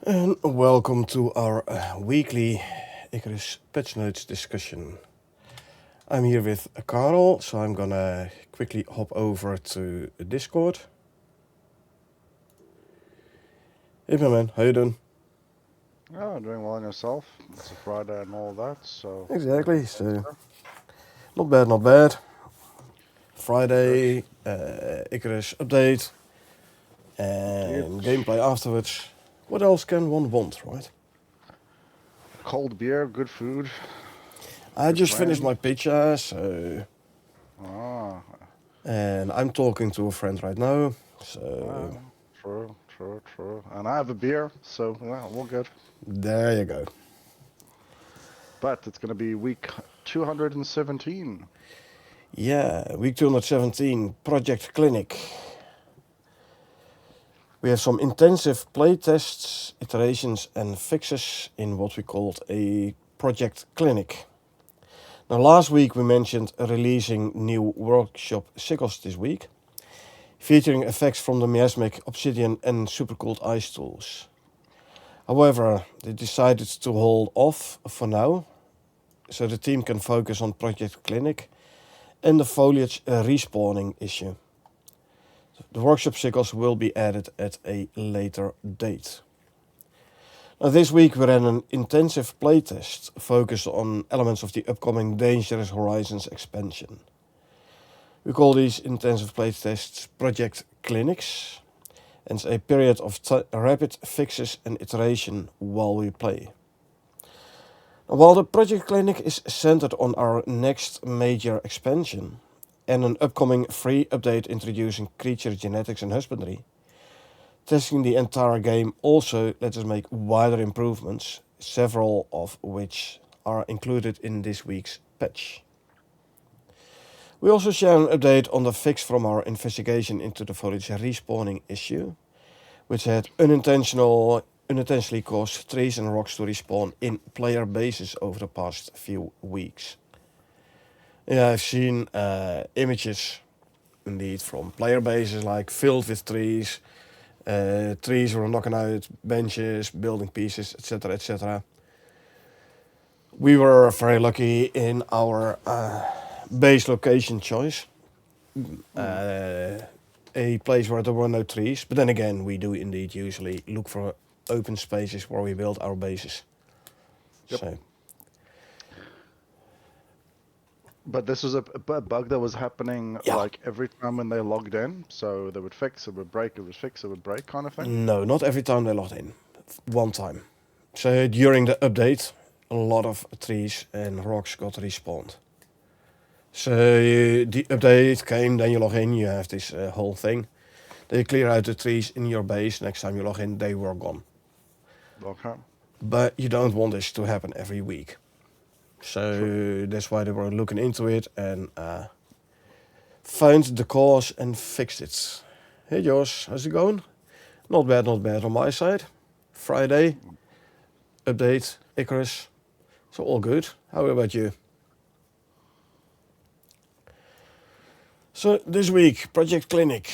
And welcome to our weekly Icarus PatchNotes discussion. I'm here with Karel, so I'm gonna quickly hop over to Discord. Hey my man, how you doing? Oh, doing well on yourself. It's a Friday and all that, so Exactly, everything's so there. not bad, not bad. Good. Friday, Icarus update, Indeed. and gameplay afterwards. What else can one want, right? Cold beer, good food, I good just finished friends. my pizza, so Ah, and I'm talking to a friend right now, so ah, true. And I have a beer, so yeah, we're good. there you go. But it's gonna be week 217. Yeah, week 217, Project Clinic. We have some intensive playtests, iterations, and fixes in what we called a Project Clinic. Now, last week we mentioned releasing new workshop cycles this week, featuring effects from the Miasmic, Obsidian, and Supercooled Ice tools. However, they decided to hold off for now, so the team can focus on Project Clinic and the foliage respawning issue. The workshop cycles will be added at a later date. Now, this week we ran an intensive playtest focused on elements of the upcoming Dangerous Horizons expansion. We call these intensive playtests Project Clinics, and it's a period of rapid fixes and iteration while we play. Now, while the Project Clinic is centered on our next major expansion and an upcoming free update introducing creature genetics and husbandry, testing the entire game also lets us make wider improvements, several of which are included in this week's patch. We also share an update on the fix from our investigation into the foliage respawning issue, which had unintentionally caused trees and rocks to respawn in player bases over the past few weeks. Yeah, I've seen images indeed from player bases like filled with trees. Trees were knocking out benches, building pieces, etc., etc. We were very lucky in our base location choice. Hmm. A place where there were no trees, but then again, we do indeed usually look for open spaces where we build our bases. Yep. So, But this was a bug that was happening yeah, like every time when they logged in. So they would fix, it would break, it would fix, it would break, kind of thing. no, not every time they logged in. One time. So during the update, a lot of trees and rocks got respawned. So the update came, then you log in, you have this whole thing. They clear out the trees in your base. Next time you log in, they were gone. Okay. But you don't want this to happen every week. True. So that's why they were looking into it and found the cause and fixed it. Hey Josh, how's it going? Not bad, not bad on my side. Friday, update, Icarus. So all good. How about you? So this week, Project Clinic.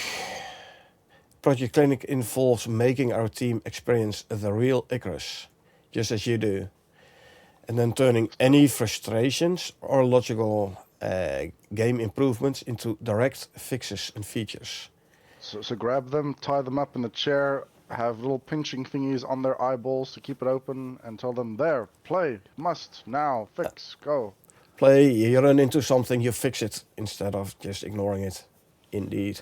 Project Clinic involves making our team experience the real Icarus, just as you do, and then turning any frustrations or logical game improvements into direct fixes and features. So grab them, tie them up in the chair, have little pinching thingies on their eyeballs to keep it open, and tell them, there, play, must, now, fix, go. Play, you run into something, you fix it instead of just ignoring it. Indeed.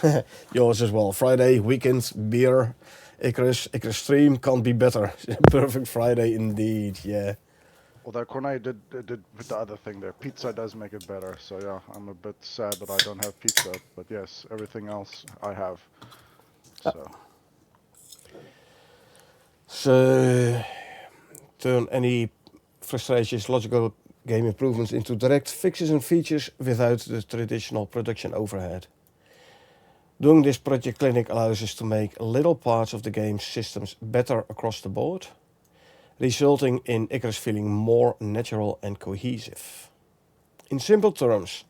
Yeah. Yours as well. Friday, weekend, beer, Icarus stream can't be better. Perfect Friday indeed, yeah. Although Cornet did put the other thing there. Pizza does make it better, so yeah, I'm a bit sad that I don't have pizza, but yes, everything else I have. So, So, turn any frustrations, logical game improvements into direct fixes and features without the traditional production overhead. Doing this Project Clinic allows us to make little parts of the game's systems better across the board, resulting in Icarus feeling more natural and cohesive. In simple terms,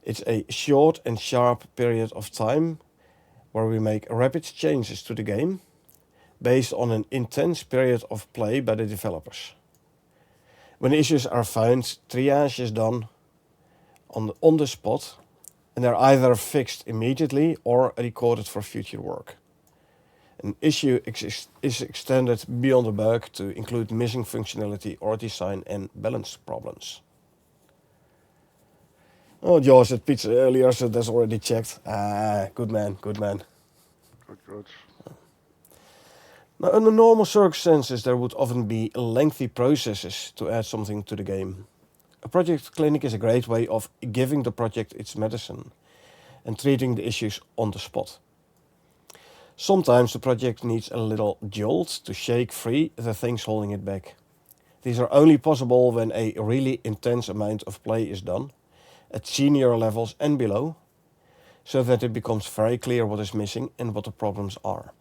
it's a short and sharp period of time where we make rapid changes to the game, based on an intense period of play by the developers. When issues are found, triage is done on the spot, and they're either fixed immediately or recorded for future work. An issue is extended beyond a bug to include missing functionality or design and balance problems. Oh, George said pizza earlier, so that's already checked. Good man, good man. Good. Now, under normal circumstances, there would often be lengthy processes to add something to the game. A project clinic is a great way of giving the project its medicine and treating the issues on the spot. Sometimes the project needs a little jolt to shake free the things holding it back. These are only possible when a really intense amount of play is done, at senior levels and below, so that it becomes very clear what is missing and what the problems are.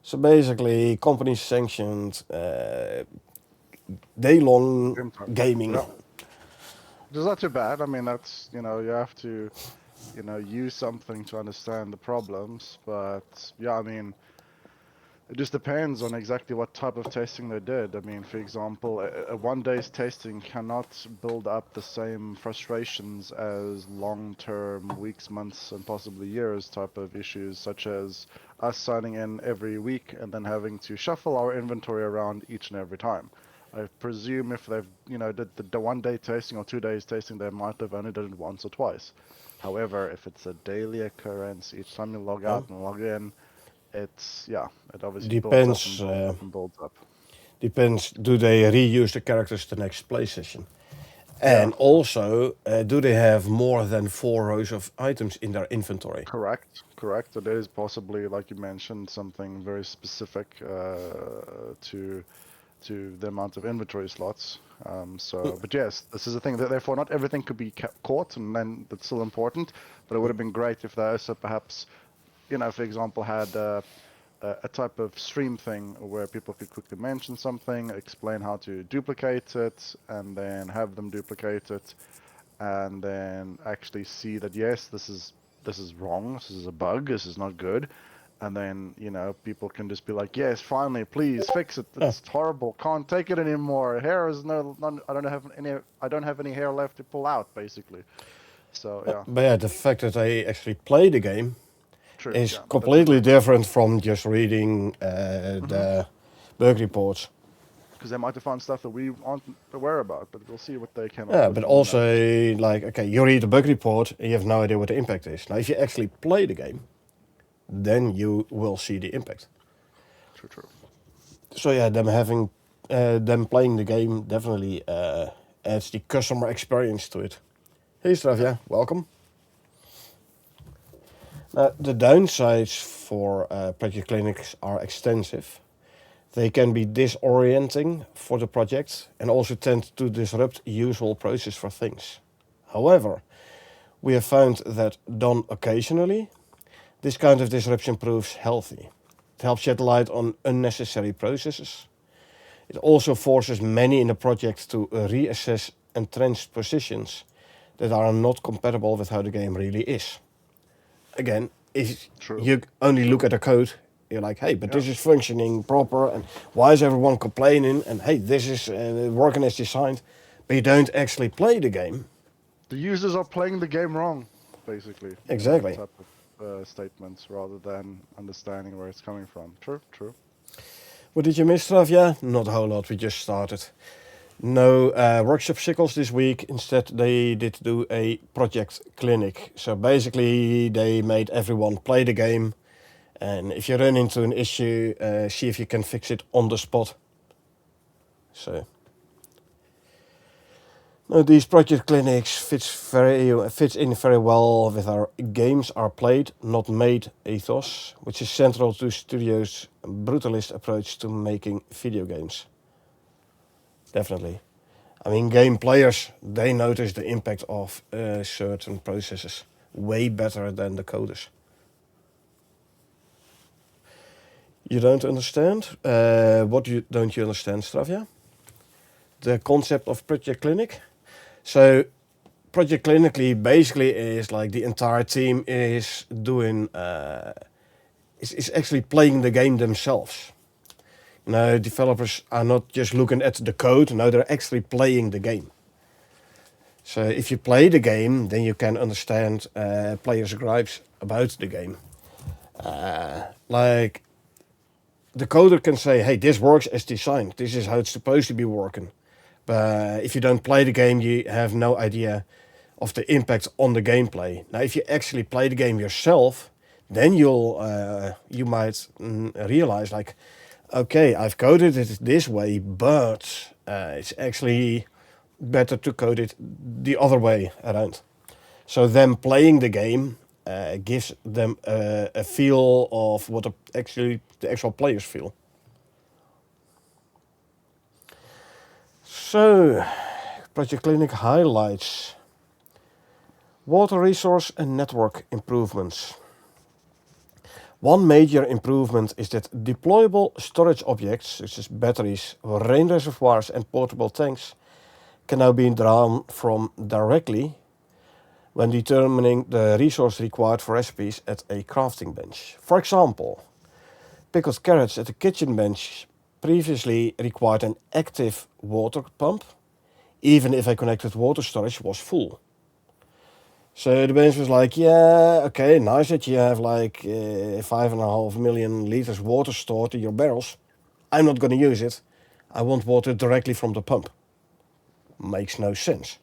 So basically, companies sanctioned day-long Game time. gaming. Yeah. Which is not too bad. I mean, that's, you have to, use something to understand the problems. But yeah, I mean, it just depends on exactly what type of testing they did. I mean, for example, a one-day's testing cannot build up the same frustrations as long-term, weeks, months, and possibly years type of issues, such as us signing in every week and then having to shuffle our inventory around each and every time. I presume if they've, did the 1 day tasting or 2 days tasting, they might have only done it once or twice. However, if it's a daily occurrence, each time you log out and log in, it obviously Depends. builds up and builds up. Depends. Do they reuse the characters the next play session? And also, do they have more than 4 rows of items in their inventory? Correct. It is possibly, like you mentioned, something very specific to the amount of inventory slots. But yes, this is the thing. Therefore, not everything could be caught, and then that's still important. But it would have been great if they also perhaps, for example, had a type of stream thing where people could quickly mention something, explain how to duplicate it, and then have them duplicate it, and then actually see that yes, this is wrong, this is a bug, this is not good, and then people can just be like, yes, finally, please fix it. It's horrible, can't take it anymore. Hair is none. I don't have any hair left to pull out, basically. So yeah. But yeah, the fact that they actually play the game is Yeah, completely different from just reading the bug reports. Because they might have found stuff that we aren't aware about, but we'll see what they can. Yeah, but also, okay, you read the bug report and you have no idea what the impact is. Now, if you actually play the game, then you will see the impact. True. So yeah, them playing the game definitely adds the customer experience to it. Hey Stravia, welcome. The downsides for project clinics are extensive. They can be disorienting for the project and also tend to disrupt usual process for things. However, we have found that done occasionally, this kind of disruption proves healthy. It helps shed light on unnecessary processes. It also forces many in the project to reassess entrenched positions that are not compatible with how the game really is. Again, if you only look at the code, you're like, hey, but this is functioning proper, and why is everyone complaining? And hey, this is working as designed, but you don't actually play the game. The users are playing the game wrong, basically. Exactly. Type of statements rather than understanding where it's coming from. True. What did you miss, Stravia? Not a whole lot. We just started. No workshop cycles this week. Instead, they did do a project clinic. So basically, they made everyone play the game. And if you run into an issue, see if you can fix it on the spot. So, now these project clinics fits in very well with our games are played, not made ethos, which is central to studios' brutalist approach to making video games. Definitely. I mean, game players, they notice the impact of certain processes way better than the coders. You don't understand? Don't you understand, Stravia? The concept of Project Clinic? So, Project Clinically basically is like the entire team is doing... is actually playing the game themselves. No, developers are not just looking at the code. No, they're actually playing the game. So if you play the game, then you can understand players' gripes about the game. Like the coder can say, "Hey, this works as designed. This is how it's supposed to be working." But if you don't play the game, you have no idea of the impact on the gameplay. Now, if you actually play the game yourself, then you might realize like, okay, I've coded it this way, but it's actually better to code it the other way around. So them playing the game gives them a feel of what the actual players feel. So, Project Clinic highlights water resource and network improvements. One major improvement is that deployable storage objects, such as batteries, rain reservoirs and portable tanks, can now be drawn from directly when determining the resource required for recipes at a crafting bench. For example, pickled carrots at the kitchen bench previously required an active water pump, even if a connected water storage was full. So the bench was like, yeah, okay, nice that you have like 5.5 million liters water stored in your barrels. I'm not going to use it. I want water directly from the pump. Makes no sense.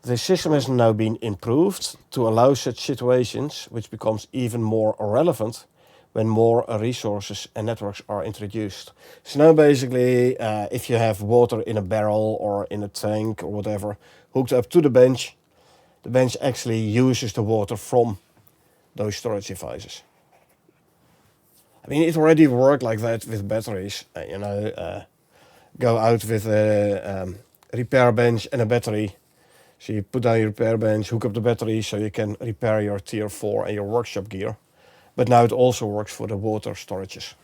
The system has now been improved to allow such situations, which becomes even more relevant when more resources and networks are introduced. So now basically, if you have water in a barrel or in a tank or whatever, hooked up to the bench actually uses the water from those storage devices. I mean, it already worked like that with batteries. Go out with a repair bench and a battery. So you put down your repair bench, hook up the battery so you can repair your tier 4 and your workshop gear. But now it also works for the water storages.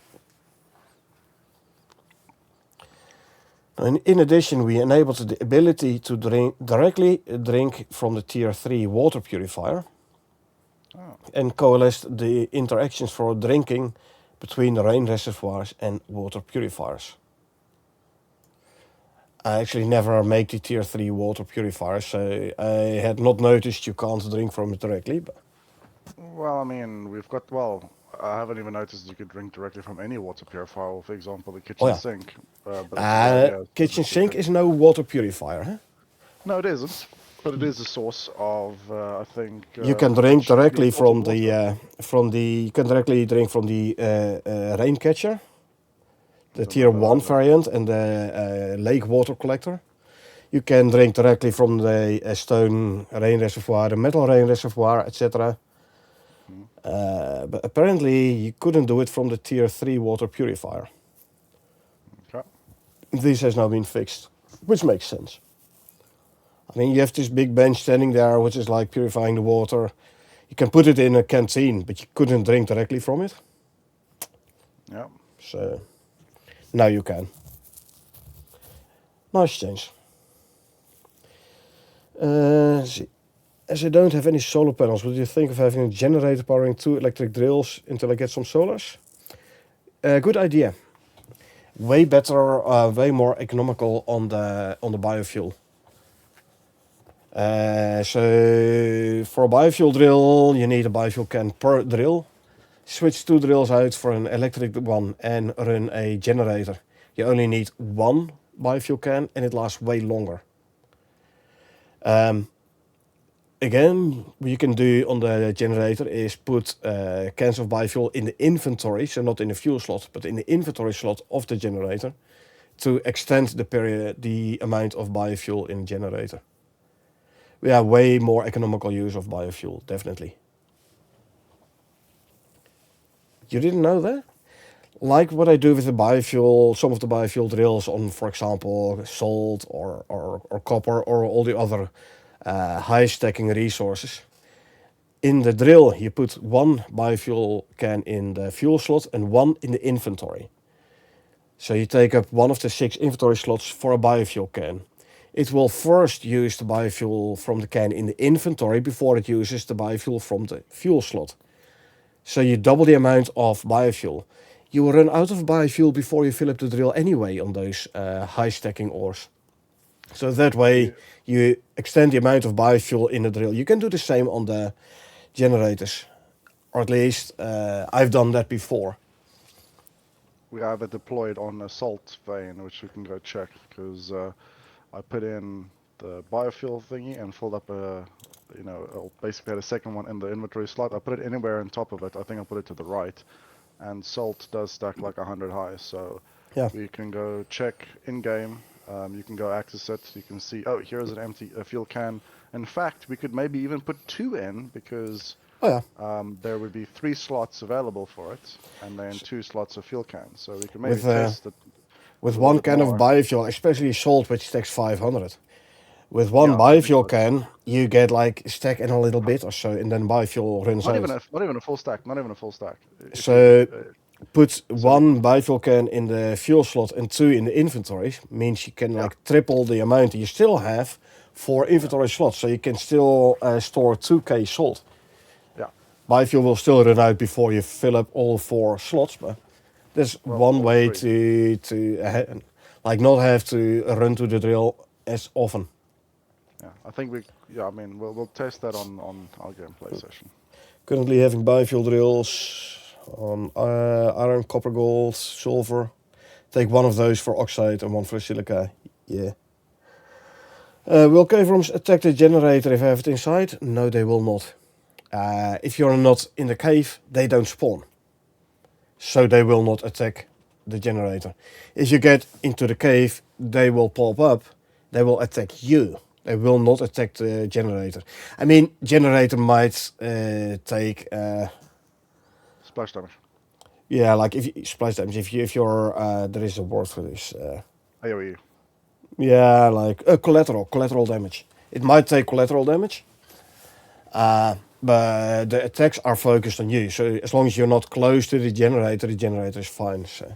And in addition, we enabled the ability to directly drink from the tier 3 water purifier. And coalesced the interactions for drinking between the rain reservoirs and water purifiers. I actually never make the tier 3 water purifier, so I had not noticed you can't drink from it directly. But Well, I mean, I haven't even noticed you could drink directly from any water purifier, for example, the kitchen sink. kitchen sink is no water purifier, huh? No, it isn't. But it is a source of, I think. You can drink directly from the You can directly drink from the rain catcher, the tier 1 variant, and the lake water collector. You can drink directly from the stone rain reservoir, the metal rain reservoir, etc. But apparently you couldn't do it from the tier 3 water purifier. Okay. This has now been fixed, which makes sense. I mean, you have this big bench standing there, which is like purifying the water. You can put it in a canteen, but you couldn't drink directly from it. Yeah. So now you can. Nice change. Let's see. As I don't have any solar panels, what do you think of having a generator powering 2 electric drills until I get some solars? Good idea. Way better, way more economical on the biofuel. So for a biofuel drill, you need a biofuel can per drill. Switch 2 drills out for an electric one and run a generator. You only need 1 biofuel can and it lasts way longer. Again, what you can do on the generator is put cans of biofuel in the inventory, so not in the fuel slot, but in the inventory slot of the generator to extend the amount of biofuel in the generator. We have way more economical use of biofuel, definitely. You didn't know that? Like what I do with the biofuel, some of the biofuel drills on, for example, salt or copper or all the other high stacking resources. In the drill, you put 1 biofuel can in the fuel slot and 1 in the inventory. So you take up 1 of the 6 inventory slots for a biofuel can. It will first use the biofuel from the can in the inventory before it uses the biofuel from the fuel slot. So you double the amount of biofuel. you will run out of biofuel before you fill up the drill anyway on those high stacking ores. So that way you extend the amount of biofuel in the drill. You can do the same on the generators, or at least I've done that before. We have it deployed on a salt vein, which we can go check, because I put in the biofuel thingy and filled up basically had a second one in the inventory slot. I put it anywhere on top of it. I think I put it to the right, and salt does stack like 100 high. So Yeah. we can go check in game. You can go access it. You can see, oh, here's an empty fuel can. In fact, we could maybe even put 2 in, because there would be 3 slots available for it, and then 2 slots of fuel cans. So we could maybe test it. With 1 can of biofuel, especially salt, which stacks 500. With 1 biofuel can, you get like stack in a little bit or so, and then biofuel runs out. Not even a full stack. Not even a full stack. So put 1 biofuel can in the fuel slot and 2 in the inventory. Means you can like triple the amount you still have for inventory slots. So you can still store 2k salt. Yeah. Biofuel will still run out before you fill up all 4 slots, but there's one way to like not have to run to the drill as often. Yeah, I think we'll test that on our gameplay session. Currently having biofuel drills on iron, copper, gold, silver. Take 1 of those for oxide and 1 for silica. Yeah. Will cave worms attack the generator if I have it inside? No, they will not. If you're not in the cave, they don't spawn. So they will not attack the generator. If you get into the cave, they will pop up. They will attack you. They will not attack the generator. I mean, generator might take splash damage. Yeah, like if you splash damage. If you're there is a word for this. AOE. Yeah, like collateral damage. It might take collateral damage. But the attacks are focused on you. So as long as you're not close to the generator is fine. So.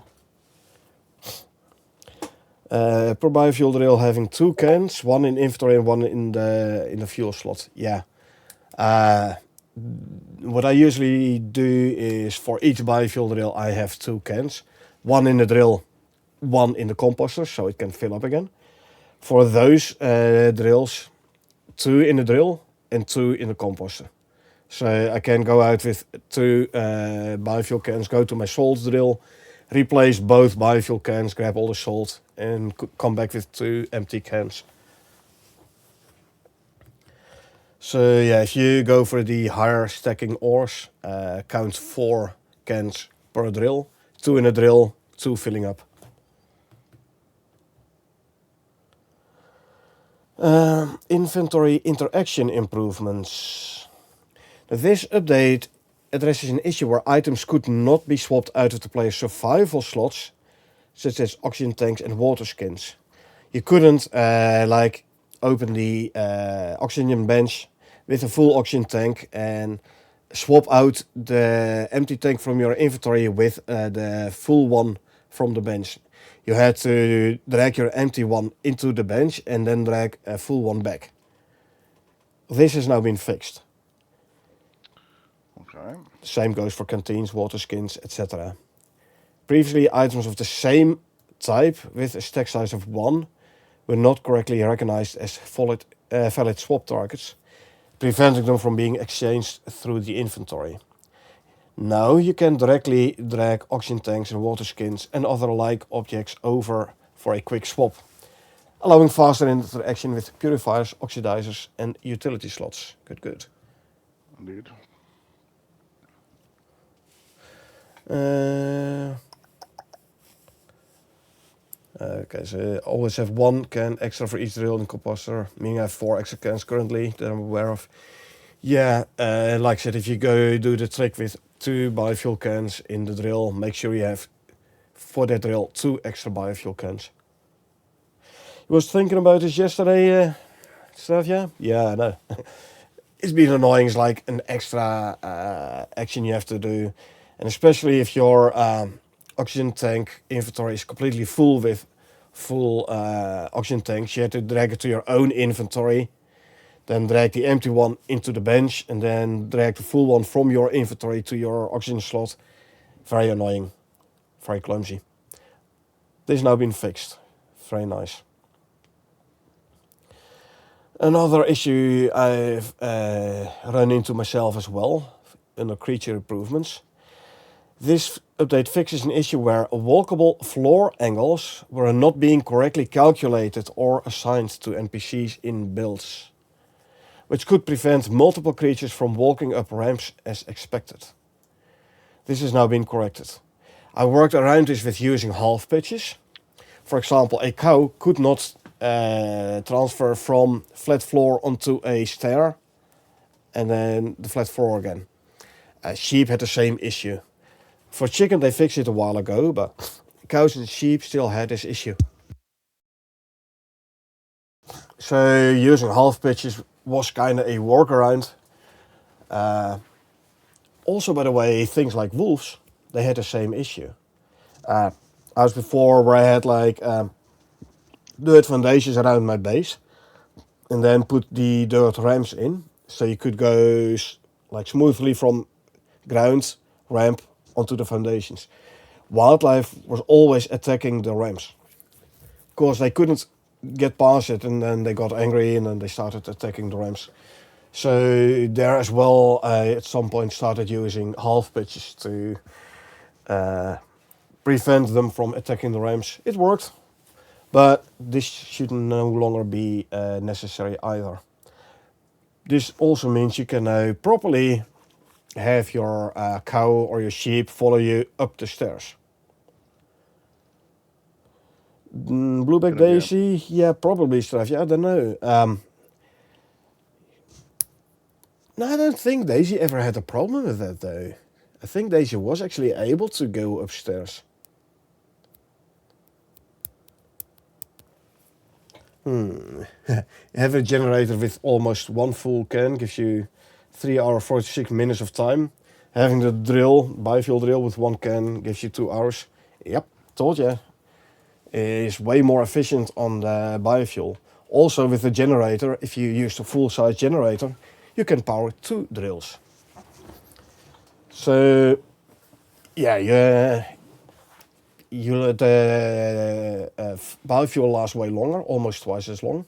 Per biofuel drill having 2 cans, 1 in inventory and 1 in the fuel slot. Yeah. What I usually do is for each biofuel drill I have 2 cans. 1 in the drill, 1 in the composter, so it can fill up again. For those drills, 2 in the drill and 2 in the composter. So I can go out with 2 biofuel cans, go to my salt drill, replace both biofuel cans, grab all the salt, and come back with 2 empty cans. So yeah, if you go for the higher stacking ores, count 4 cans per drill, 2 in a drill, 2 filling up. Inventory interaction improvements. This update addresses an issue where items could not be swapped out of the player's survival slots, such as oxygen tanks and water skins. You couldn't like open the oxygen bench with a full oxygen tank and swap out the empty tank from your inventory with the full one from the bench. You had to drag your empty one into the bench and then drag a full one back. This has now been fixed. Okay. Same goes for canteens, water skins, etc. Previously, items of the same type with a stack size of 1 were not correctly recognized as valid swap targets, preventing them from being exchanged through the inventory. Now you can directly drag oxygen tanks and water skins and other like objects over for a quick swap, allowing faster interaction with purifiers, oxidizers and utility slots. Good. Indeed. Okay, so always have 1 can extra for each drill and composter, meaning I have 4 extra cans currently that I'm aware of. Yeah, like I said, if you go do the trick with 2 biofuel cans in the drill, make sure you have, for that drill, 2 extra biofuel cans. I was thinking about this yesterday, stuff, yeah? Yeah, I know. It's been annoying, it's like an extra action you have to do. And especially if your oxygen tank inventory is completely full with full oxygen tanks, you have to drag it to your own inventory, then drag the empty one into the bench, and then drag the full one from your inventory to your oxygen slot. Very annoying. very clumsy. This has now been fixed. Very nice. Another issue I've run into myself as well, under creature improvements. This update fixes an issue where walkable floor angles were not being correctly calculated or assigned to NPCs in builds, which could prevent multiple creatures from walking up ramps as expected. This has now been corrected. I worked around this with using half pitches. For example, a cow could not transfer from flat floor onto a stair and then the flat floor again. Sheep had the same issue. For chicken they fixed it a while ago, but cows and sheep still had this issue. So using half pitches was kind of a workaround. Also, by the way, things like wolves, they had the same issue. I was before where I had like dirt foundations around my base, and then put the dirt ramps in, so you could go like smoothly from ground ramp onto the foundations. Wildlife was always attacking the ramps. Of course, they couldn't get past it, and then they got angry, and then they started attacking the ramps. So there as well, I at some point started using half pitches to prevent them from attacking the ramps. It worked, but this should no longer be necessary either. This also means you can now properly have your cow or your sheep follow you up the stairs. Blueback Daisy, yeah, probably stuff. Yeah, I don't know. No, I don't think Daisy ever had a problem with that though. I think Daisy was actually able to go upstairs. Have a generator with almost one full can gives you 3 hours 46 minutes of time. Having the biofuel drill with one can gives you 2 hours. Yep, told you. Is way more efficient on the biofuel. Also with the generator, if you use the full size generator, you can power 2 drills. So yeah, the biofuel lasts way longer, almost twice as long.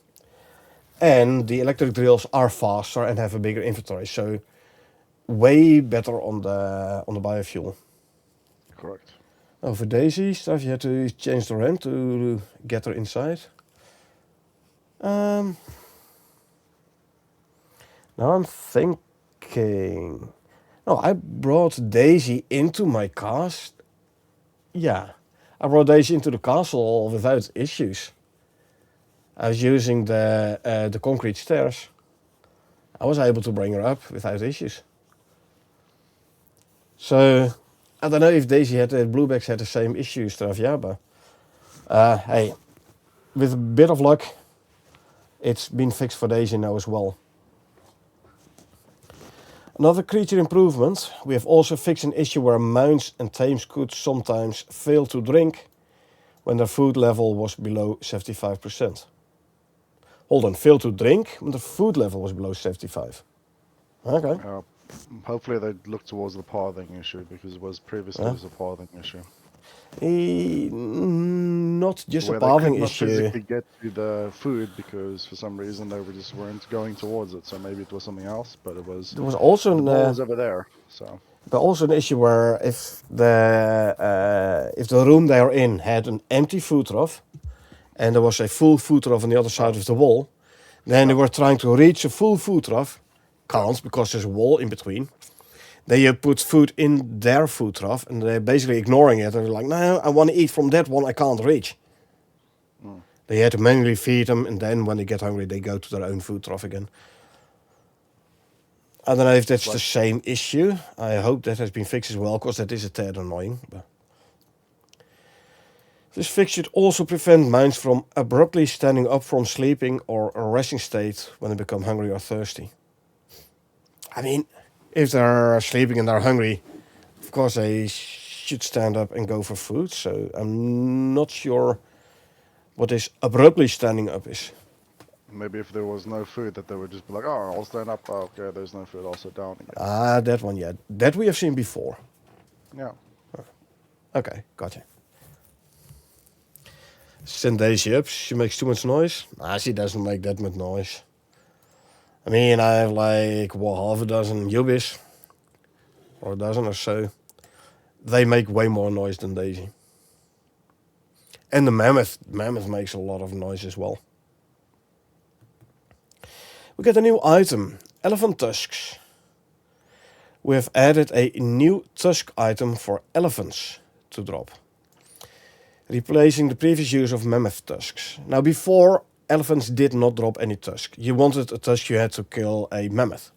And the electric drills are faster and have a bigger inventory, so way better on the biofuel. Correct. Oh, for Daisy stuff, you had to change the ramp to get her inside. Now I'm thinking. No, I brought Daisy into my cast. Yeah, I brought Daisy into the castle without issues. I was using the concrete stairs. I was able to bring her up without issues. So I don't know if Daisy had Bluebacks had the same issues stuff, yeah, but hey, with a bit of luck, it's been fixed for Daisy now as well. Another creature improvement, we have also fixed an issue where mounts and tames could sometimes fail to drink when their food level was below 75%. Hold on, fail to drink when the food level was below 75. Okay. Hopefully they look towards the pathing issue, because it was previously was a pathing issue. Not just where a pathing they could not issue. physically get to the food because for some reason they weren't going towards it. So maybe it was something else, but it was. There was also the ball was over there. So. But also an issue where if the room they are in had an empty food trough, and there was a full food trough on the other side of the wall, then they were trying to reach a full food trough, can't because there's a wall in between. They put food in their food trough, and they're basically ignoring it. And they're like, no, I want to eat from that one I can't reach. They had to manually feed them, and then when they get hungry, they go to their own food trough again. I don't know if that's the same issue. I hope that has been fixed as well, because that is a tad annoying. But this fix should also prevent mounts from abruptly standing up from sleeping or a resting state when they become hungry or thirsty. I mean, if they're sleeping and they're hungry, of course they should stand up and go for food. So I'm not sure what this abruptly standing up is. Maybe if there was no food, that they would just be like, oh, I'll stand up. Oh, okay, there's no food, I'll sit down again. Ah, that one, yeah. That we have seen before. Yeah. Okay, gotcha. Send Daisy up. She makes too much noise. Nah, she doesn't make that much noise. I mean, I have like, half a dozen Yubis. Or a dozen or so. They make way more noise than Daisy. And the mammoth makes a lot of noise as well. We get a new item, elephant tusks. We have added a new tusk item for elephants to drop, replacing the previous use of mammoth tusks. Now before, elephants did not drop any tusk. You wanted a tusk, you had to kill a mammoth.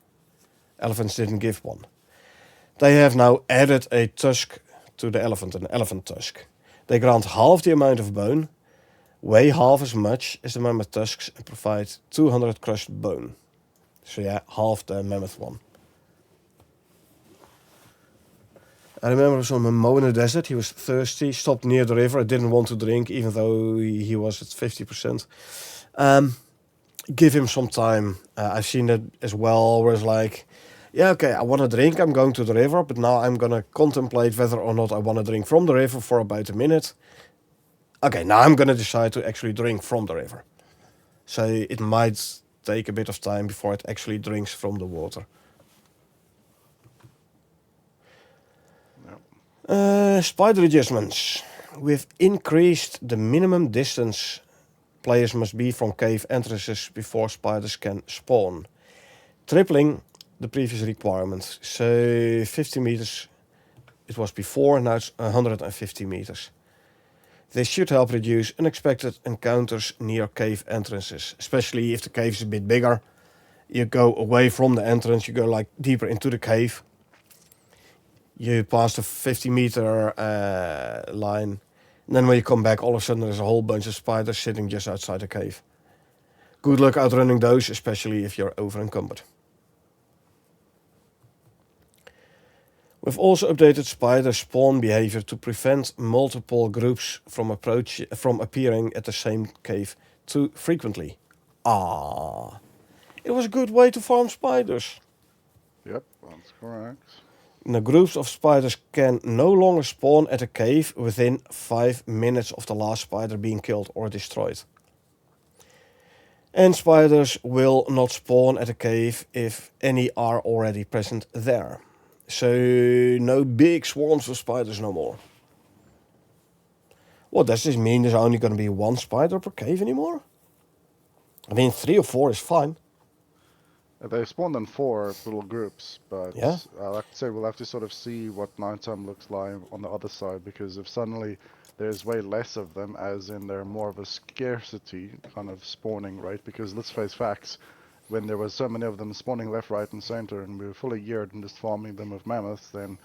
Elephants didn't give one. They have now added a tusk to the elephant, an elephant tusk. They grant half the amount of bone, weigh half as much as the mammoth tusks, and provide 200 crushed bone. So yeah, half the mammoth one. I remember I was on Momo in the desert. He was thirsty, stopped near the river. I didn't want to drink, even though he was at 50%. Give him some time. I've seen that as well, where it's like, yeah, okay, I want to drink. I'm going to the river, but now I'm going to contemplate whether or not I want to drink from the river for about a minute. Okay, now I'm going to decide to actually drink from the river. So it might take a bit of time before it actually drinks from the water. Spider adjustments. We've increased the minimum distance players must be from cave entrances before spiders can spawn, tripling the previous requirement. So 50 meters it was before, now it's 150 meters. This should help reduce unexpected encounters near cave entrances, especially if the cave is a bit bigger. You go away from the entrance, you go like deeper into the cave. You pass the 50-meter line, and then when you come back, all of a sudden there's a whole bunch of spiders sitting just outside the cave. Good luck outrunning those, especially if you're over-encumbered. We've also updated spider spawn behavior to prevent multiple groups from appearing at the same cave too frequently. It was a good way to farm spiders. Yep, that's correct. Now, groups of spiders can no longer spawn at a cave within 5 minutes of the last spider being killed or destroyed. And spiders will not spawn at a cave if any are already present there. So no big swarms of spiders no more. What does this mean? There's only going to be one spider per cave anymore? I mean, 3 or 4 is fine. They spawned in 4 little groups, but Yeah. like I said, we'll have to sort of see what nighttime looks like on the other side, because if suddenly there's way less of them, as in they're more of a scarcity kind of spawning, right? Because let's face facts, when there was so many of them spawning left, right, and center, and we were fully geared and just farming them with mammoths, then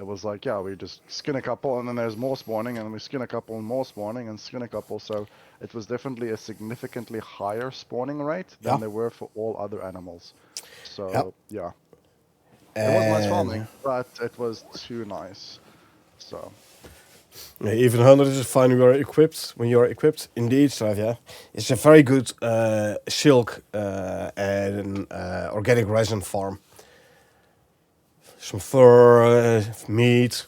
it was like, yeah, we just skin a couple, and then there's more spawning, and we skin a couple and more spawning, and skin a couple, so it was definitely a significantly higher spawning rate than there were for all other animals. So, yeah. It was nice farming, but it was too nice. So. Yeah, even 100 is fine when you're equipped. Indeed, so yeah. It's a very good silk and organic resin farm. Some fur, meat,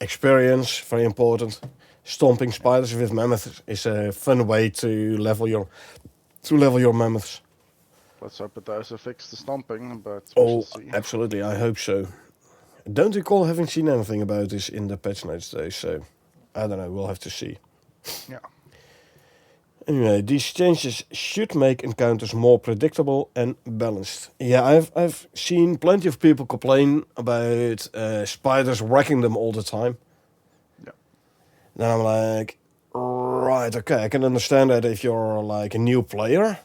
experience, very important. Stomping spiders with mammoths is a fun way to level your mammoths. Let's hope it does fix the stomping, but we shall see. Absolutely, I hope so. I don't recall having seen anything about this in the patch notes today, so I don't know, we'll have to see. Yeah. Anyway, these changes should make encounters more predictable and balanced. Yeah, I've seen plenty of people complain about spiders wrecking them all the time. Yeah. Then I'm like, right, okay, I can understand that if you're like a new player.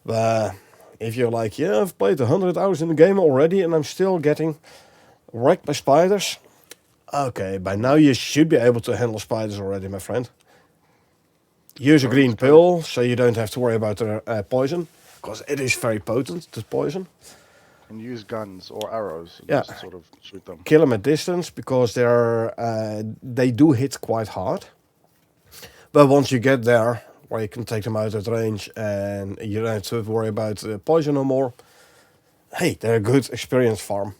But if you're like, yeah, I've played 100 hours in the game already and I'm still getting wrecked by spiders. Okay, by now you should be able to handle spiders already, my friend. Use a green pill so you don't have to worry about the poison, because it is very potent, the poison. And use guns or arrows. Yeah. Just sort of shoot them. Kill them at distance, because they do hit quite hard. But once you get there, where you can take them out at range and you don't have to worry about poison no more, hey, they're a good experience farm.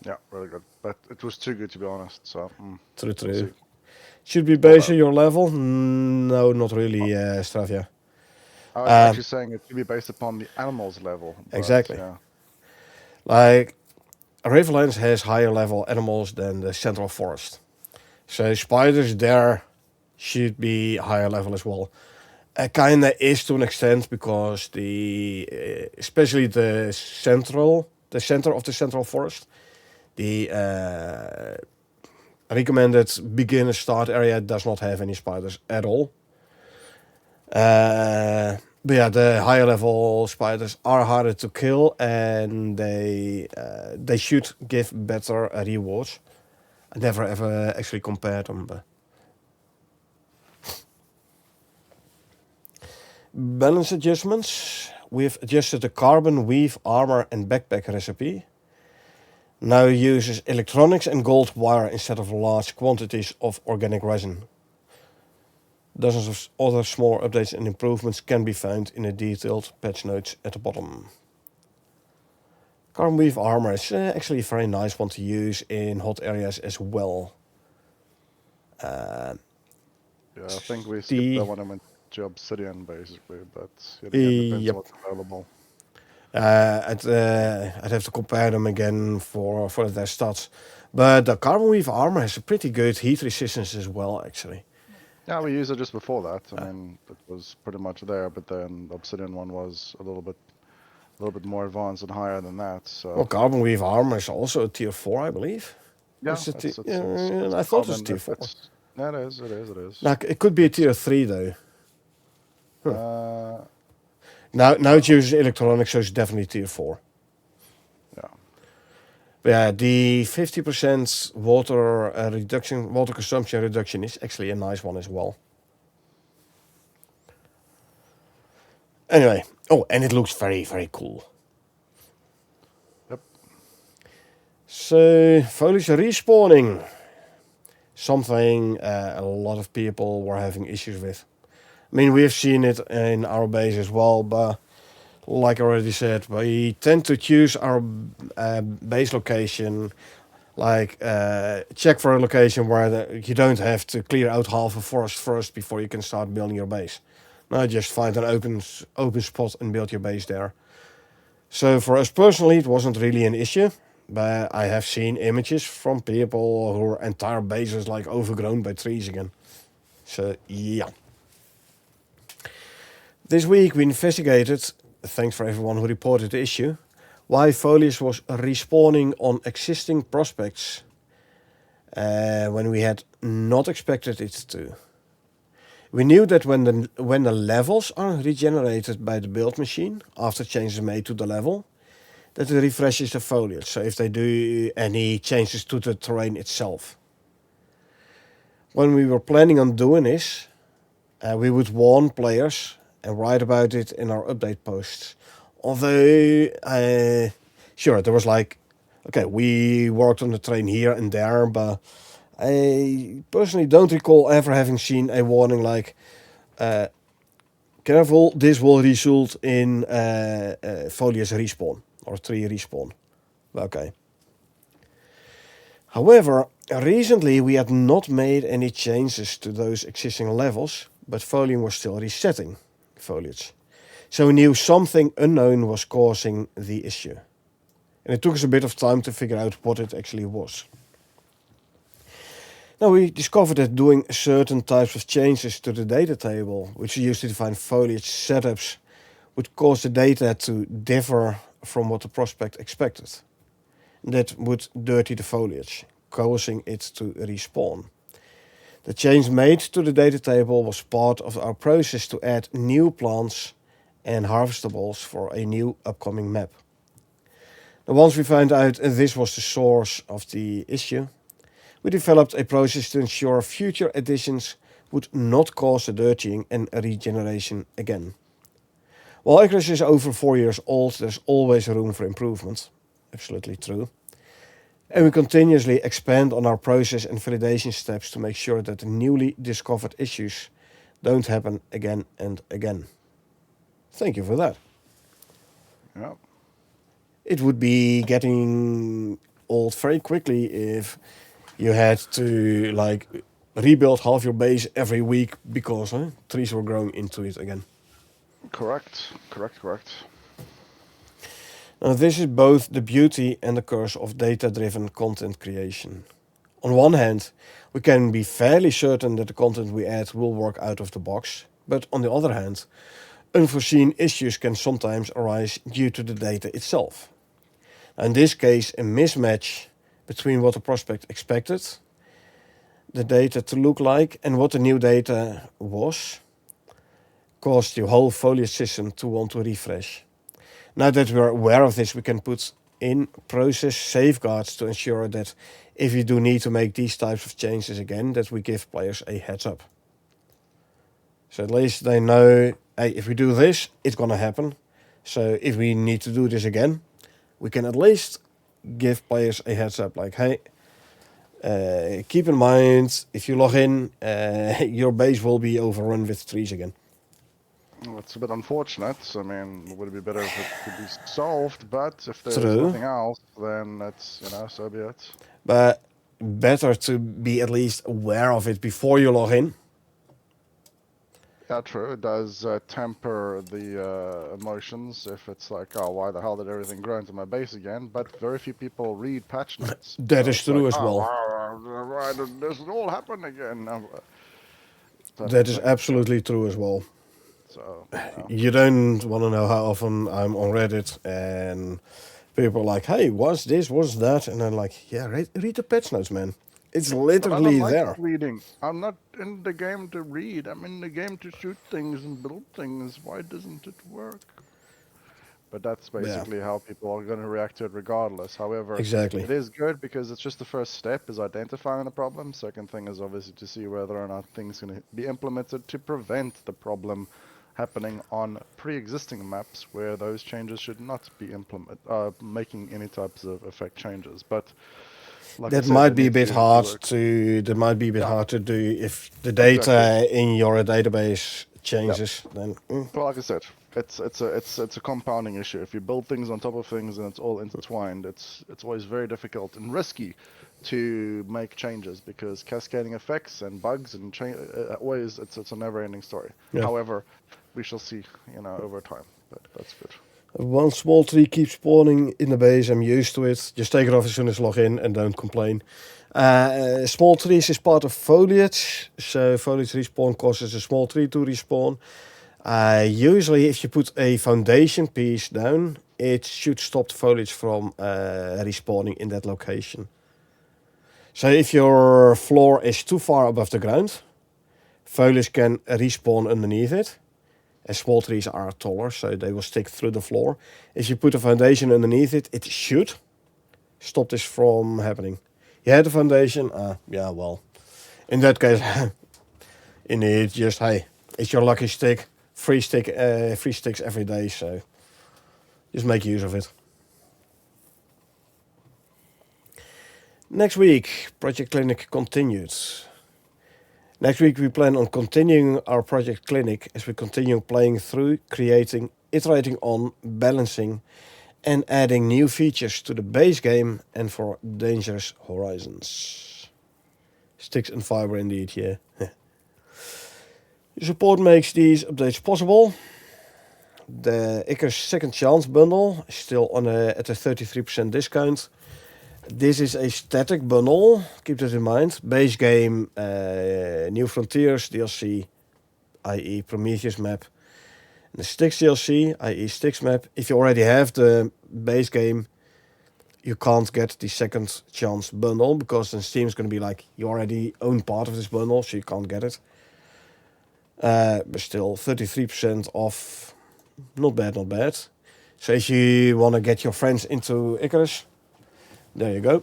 Yeah, really good. But it was too good to be honest. So we'll True. see. Should be based on your level? No, not really, Stravia. I was Um, actually saying it should be based upon the animal's level, but exactly. yeah. Like, Riverlands has higher level animals than the Central Forest. So spiders there should be higher level as well. Kinda is to an extent because especially the center of the Central Forest, the recommended beginner start area does not have any spiders at all. But yeah, the higher level spiders are harder to kill, and they should give better rewards. I never ever actually compared them. But balance adjustments. We've adjusted the carbon weave armor and backpack recipe. Now uses electronics and gold wire instead of large quantities of organic resin. Dozens of other small updates and improvements can be found in the detailed patch notes at the bottom. Carbon weave armor is actually a very nice one to use in hot areas as well. Yeah, I think we skipped The that one and went to Obsidian basically, but yet again depends on Yep. what's available. I'd have to compare them again for their stats. But the carbon weave armor has a pretty good heat resistance as well, actually. Yeah, we used it just before that. I mean, it was pretty much there, but then the Obsidian one was a little bit more advanced and higher than that. Well, So carbon weave armor is also a tier 4, I believe. yeah, it's I thought it was carbon. tier 4. Yeah, it is. Now, it could be a It's tier 3, though. uh Now it well, uses electronics, so it's definitely tier 4. yeah. But yeah, the 50% water consumption reduction is actually a nice one as well. Anyway, and it looks very, very cool. Yep. So, foliage respawning. Something a lot of people were having issues with. I mean, we've seen it in our base as well, but like I already said, we tend to choose our base location, check for a location where you don't have to clear out half a forest first before you can start building your base. No, just find an open spot and build your base there. So for us personally, it wasn't really an issue, but I have seen images from people whose entire base is like overgrown by trees again. So yeah. This week we investigated, thanks for everyone who reported the issue, why foliage was respawning on existing prospects when we had not expected it to. We knew that when the levels are regenerated by the build machine after changes made to the level, that it refreshes the foliage. So if they do any changes to the terrain itself. When we were planning on doing this, we would warn players and write about it in our update posts. Although, sure, there was we worked on the terrain here and there, but I personally don't recall ever having seen a warning like, careful, this will result in foliage respawn or tree respawn. Okay. However, recently we had not made any changes to those existing levels, but foliage was still resetting foliage. So we knew something unknown was causing the issue. And it took us a bit of time to figure out what it actually was. Now we discovered that doing certain types of changes to the data table, which we use to define foliage setups, would cause the data to differ from what the prospect expected. That would dirty the foliage, causing it to respawn. The change made to the data table was part of our process to add new plants and harvestables for a new upcoming map. Now, once we found out this was the source of the issue, we developed a process to ensure future additions would not cause the dirtying and regeneration again. While Icarus is over 4 years old, there's always room for improvement. Absolutely true. And we continuously expand on our process and validation steps to make sure that the newly discovered issues don't happen again and again. Thank you for that. Yeah. It would be getting old very quickly if you had to like rebuild half your base every week because trees were growing into it again. Correct. Now, this is both the beauty and the curse of data-driven content creation. On one hand, we can be fairly certain that the content we add will work out of the box, but on the other hand, unforeseen issues can sometimes arise due to the data itself. In this case, a mismatch between what the prospect expected the data to look like and what the new data was caused the whole foliage system to want to refresh. Now that we're aware of this, we can put in process safeguards to ensure that if we do need to make these types of changes again, that we give players a heads up. So at least they know, hey, if we do this, it's gonna happen. So if we need to do this again, we can at least give players a heads up, like, hey, keep in mind, if you log in, your base will be overrun with trees again. Well, it's a bit unfortunate. I mean, it would be better if it could be solved, but if there's True. nothing else, then that's, so be it. But better to be at least aware of it before you log in. Yeah, true. It does temper the emotions if it's like, oh, why the hell did everything grow into my base again? But very few people read patch notes. That is true as well. Why did this all happen again? That is absolutely true as well. So, You don't want to know how often I'm on Reddit and people are like, hey, what's this, what's that? And I'm like, yeah, read the patch notes, man. It's literally I don't there. like reading. I'm not in the game to read. I'm in the game to shoot things and build things. Why doesn't it work? But that's basically how people are going to react to it regardless. However, Exactly. it is good because it's just the first step is identifying the problem. Second thing is obviously to see whether or not things can be implemented to prevent the problem happening on pre-existing maps where those changes should not be making any types of effect changes. But like that might be a bit hard to hard to do if the data in your database changes. Then well, like I said, it's a compounding issue. If you build things on top of things and it's all intertwined, it's always very difficult and risky to make changes because cascading effects and bugs and always it's a never-ending story. However, we shall see, over time. But that's good. One small tree keeps spawning in the base. I'm used to it. Just take it off as soon as log in and don't complain. Small trees is part of foliage. So foliage respawn causes a small tree to respawn. Usually if you put a foundation piece down, it should stop the foliage from respawning in that location. So if your floor is too far above the ground, foliage can respawn underneath it. And small trees are taller, so they will stick through the floor. If you put a foundation underneath it, it should stop this from happening. You had a foundation, yeah, well, in that case, indeed, just, hey, it's your lucky stick, free sticks every day, so just make use of it. Next week, Project Clinic continues. Next week we plan on continuing our Project Clinic as we continue playing through, creating, iterating on, balancing and adding new features to the base game and for Dangerous Horizons. Sticks and fiber indeed, yeah. Your support makes these updates possible. The Icarus Second Chance bundle is still at a 33% discount. This is a static bundle, keep that in mind. Base game, New Frontiers DLC, i.e. Prometheus map. And the Styx DLC, i.e. Styx map. If you already have the base game, you can't get the Second Chance bundle, because then Steam's going to be like, you already own part of this bundle, so you can't get it. But still, 33% off, not bad, not bad. So if you want to get your friends into Icarus, there you go.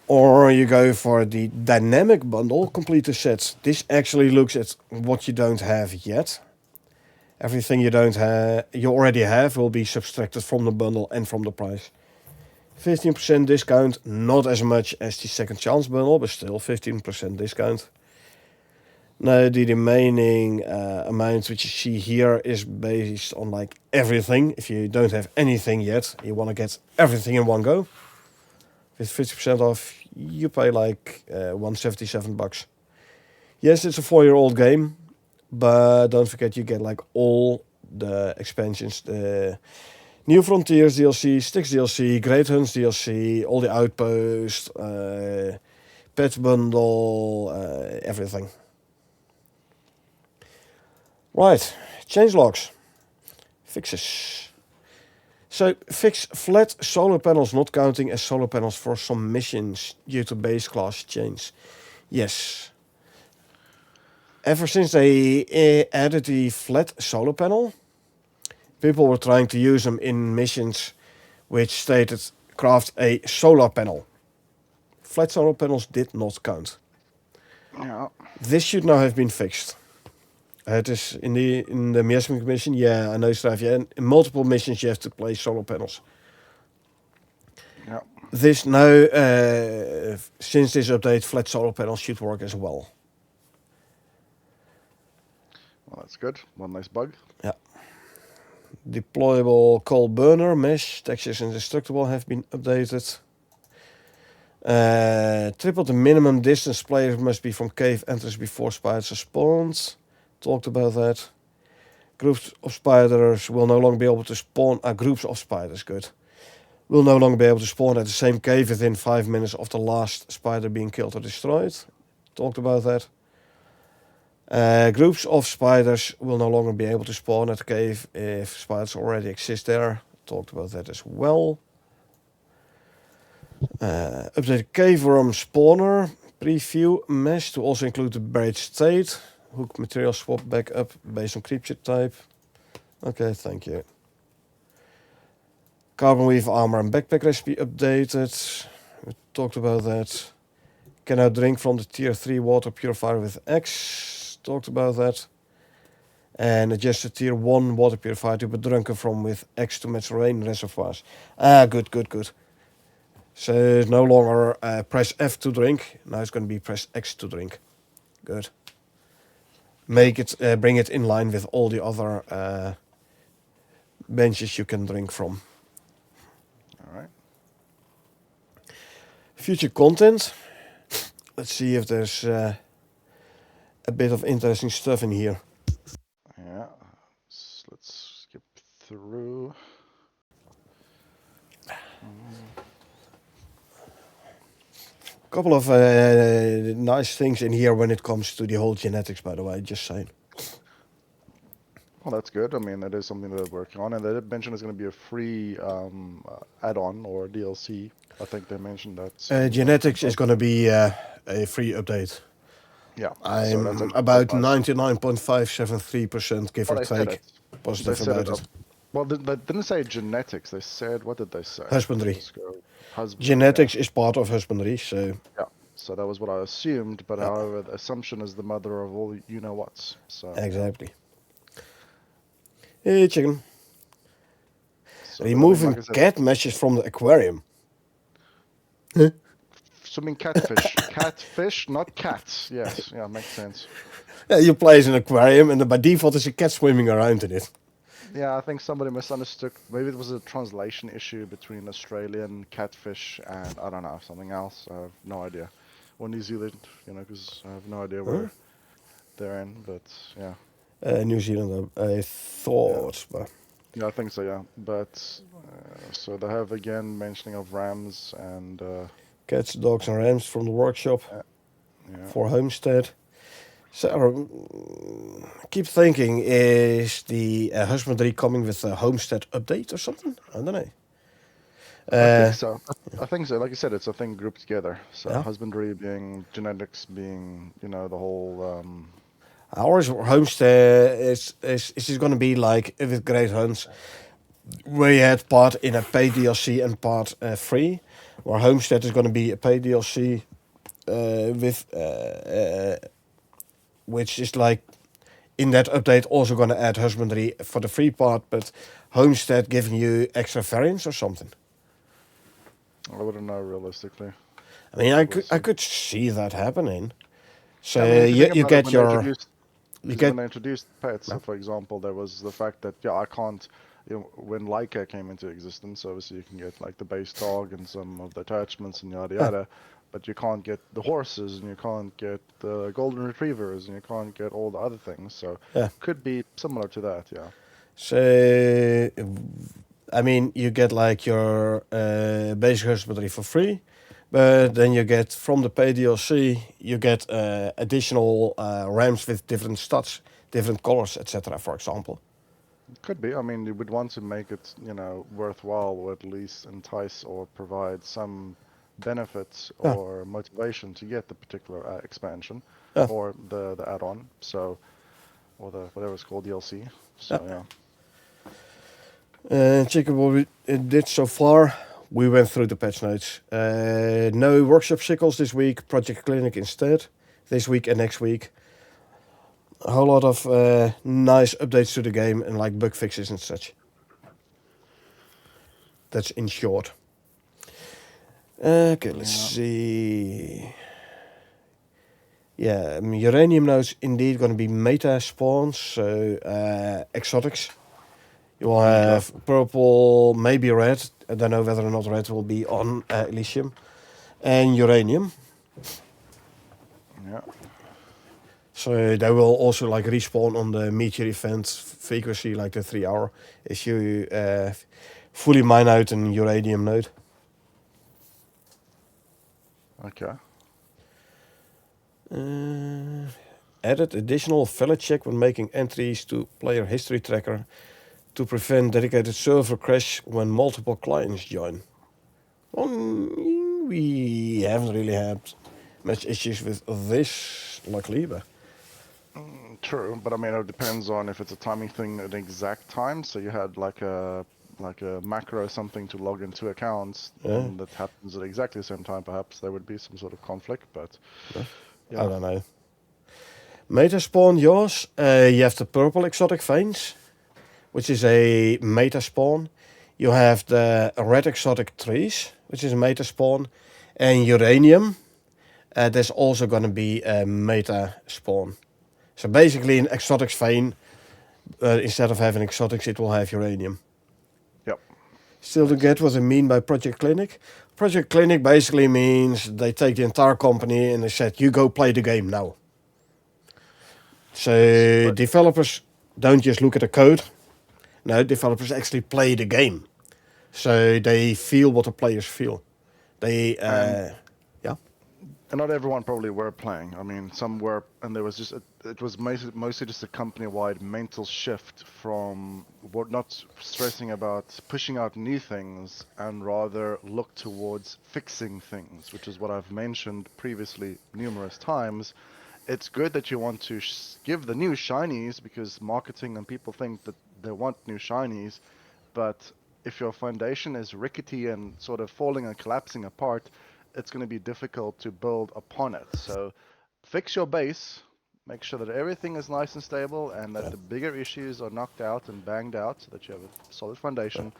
Or you go for the dynamic bundle, completer sets. This actually looks at what you don't have yet. Everything you already have will be subtracted from the bundle and from the price. 15% discount, not as much as the Second Chance bundle, but still 15% discount. Now the remaining amount which you see here is based on like everything. If you don't have anything yet, you want to get everything in one go. with 50% off, you pay like $177. Yes, it's a 4-year-old game, but don't forget you get like all the expansions, the New Frontiers DLC, Styx DLC, Great Hunts DLC, all the outposts, pet bundle, everything. Right, changelogs, fixes. So, fix flat solar panels not counting as solar panels for some missions due to base class change. Yes. Ever since they added the flat solar panel, people were trying to use them in missions which stated craft a solar panel. Flat solar panels did not count. Yeah. This should now have been fixed. It is in the Miasmic mission. Yeah, I know, Strife. Yeah, in multiple missions you have to place solar panels. Yeah. This now, since this update, flat solar panels should work as well. Well, that's good. One nice bug. Yeah. Deployable coal burner, mesh, textures indestructible have been updated. Triple the minimum distance players must be from cave entrance before spiders are spawned. Talked about that. Groups of spiders will no longer be able to spawn. Groups of spiders, good. Will no longer be able to spawn at the same cave within 5 minutes of the last spider being killed or destroyed. Talked about that. Groups of spiders will no longer be able to spawn at the cave if spiders already exist there. Talked about that as well. Update cave worm spawner preview mesh to also include the buried state. Hook material swap back up based on creature type. Okay, thank you. Carbon weave armor and backpack recipe updated. We talked about that. Can now drink from the tier 3 water purifier with X. Talked about that. And adjust the tier 1 water purifier to be drunken from with X to match rain reservoirs. Good. So it's no longer press F to drink. Now it's going to be press X to drink. Good. Make it, bring it in line with all the other benches you can drink from. All right. Future content. Let's see if there's a bit of interesting stuff in here. Yeah. Let's skip through. Couple of nice things in here when it comes to the whole genetics, by the way, just saying. Well, that's good. I mean, that is something that they're working on, and they did mention it's going to be a free add-on or DLC. I think they mentioned that. Genetics is going to be a free update. Yeah. I'm that's about nice. 99.573% give Well, or they said take it. positive They said about it. it. Well, they didn't say genetics. They said, what did they say? Husbandry. Let's go. Husbandry. Genetics is part of husbandry, so... Yeah. So that was what I assumed, but however, the assumption is the mother of all you-know-whats. So Exactly. Hey, chicken. So, Removing like I said, cat meshes from the aquarium. swimming catfish. Catfish, not cats. Yes, yeah, makes sense. You place an aquarium and by default there's a cat swimming around in it. Yeah, I think somebody misunderstood. Maybe it was a translation issue between Australian catfish and, I don't know, something else. I have no idea. Or New Zealand, because I have no idea where they're in, but yeah. New Zealand, I thought, but... Yeah, I think so, yeah. But, so they have again mentioning of rams and... Cats, dogs and rams from the workshop for homestead. So, keep thinking, is the husbandry coming with a homestead update or something? I don't know. I think so. I think so. Like you said, it's a thing grouped together. So Yeah. husbandry being genetics being, the whole. Ours homestead is going to be like with Great Hunts, where you had part in a paid DLC and part free. Where homestead is going to be a paid DLC with which is like in that update also going to add husbandry for the free part, but homestead giving you extra variants or something. I wouldn't know realistically. I mean, I could see that happening. So I mean, you get when your they introduced pets. So for example, there was the fact that I can't, when Leica came into existence, obviously you can get like the base dog and some of the attachments and yada yada, but you can't get the horses and you can't get the golden retrievers and you can't get all the other things. So Yeah. could be similar to that, yeah. So, I mean, you get like your basic husbandry for free, but then you get from the pay DLC, you get additional ramps with different stats, different colors, etc. For example. Could be. I mean, you would want to make it, worthwhile, or at least entice or provide some benefits Yeah. or motivation to get the particular expansion Yeah. or the add-on. So, or the whatever it's called, DLC. So Yeah. yeah. Checking what we did so far. We went through the patch notes. No workshop cycles this week. Project Clinic instead. This week and next week. A whole lot of nice updates to the game and like bug fixes and such. That's in short. Okay, let's see. Yeah, uranium nodes indeed going to be meta spawns, so exotics. You will have purple, maybe red. I don't know whether or not red will be on Elysium. And uranium. Yeah. So they will also like respawn on the meteor event frequency, like the 3 hour, if you fully mine out an uranium node. Okay. Added additional valid check when making entries to player history tracker to prevent dedicated server crash when multiple clients join. We haven't really had much issues with this, luckily, but True, but I mean, it depends on if it's a timing thing at an exact time. So you had like a macro something to log into accounts, and that happens at exactly the same time. Perhaps there would be some sort of conflict, but I don't know. Meta spawn yours. You have the purple exotic veins, which is a meta spawn. You have the red exotic trees, which is a meta spawn, and uranium. There's also going to be a meta spawn. So basically, an exotics vein, instead of having exotics, it will have uranium. Yep. Still to get what I mean by Project Clinic. Project Clinic basically means they take the entire company and they said, you go play the game now. So developers don't just look at the code. No, developers actually play the game. So they feel what the players feel. They, And not everyone probably were playing. I mean, some were, and there was just it was mostly just a company-wide mental shift from not stressing about pushing out new things and rather look towards fixing things, which is what I've mentioned previously numerous times. It's good that you want to give the new shinies because marketing and people think that they want new shinies, but if your foundation is rickety and sort of falling and collapsing apart, it's going to be difficult to build upon it. So fix your base, make sure that everything is nice and stable and that the bigger issues are knocked out and banged out so that you have a solid foundation,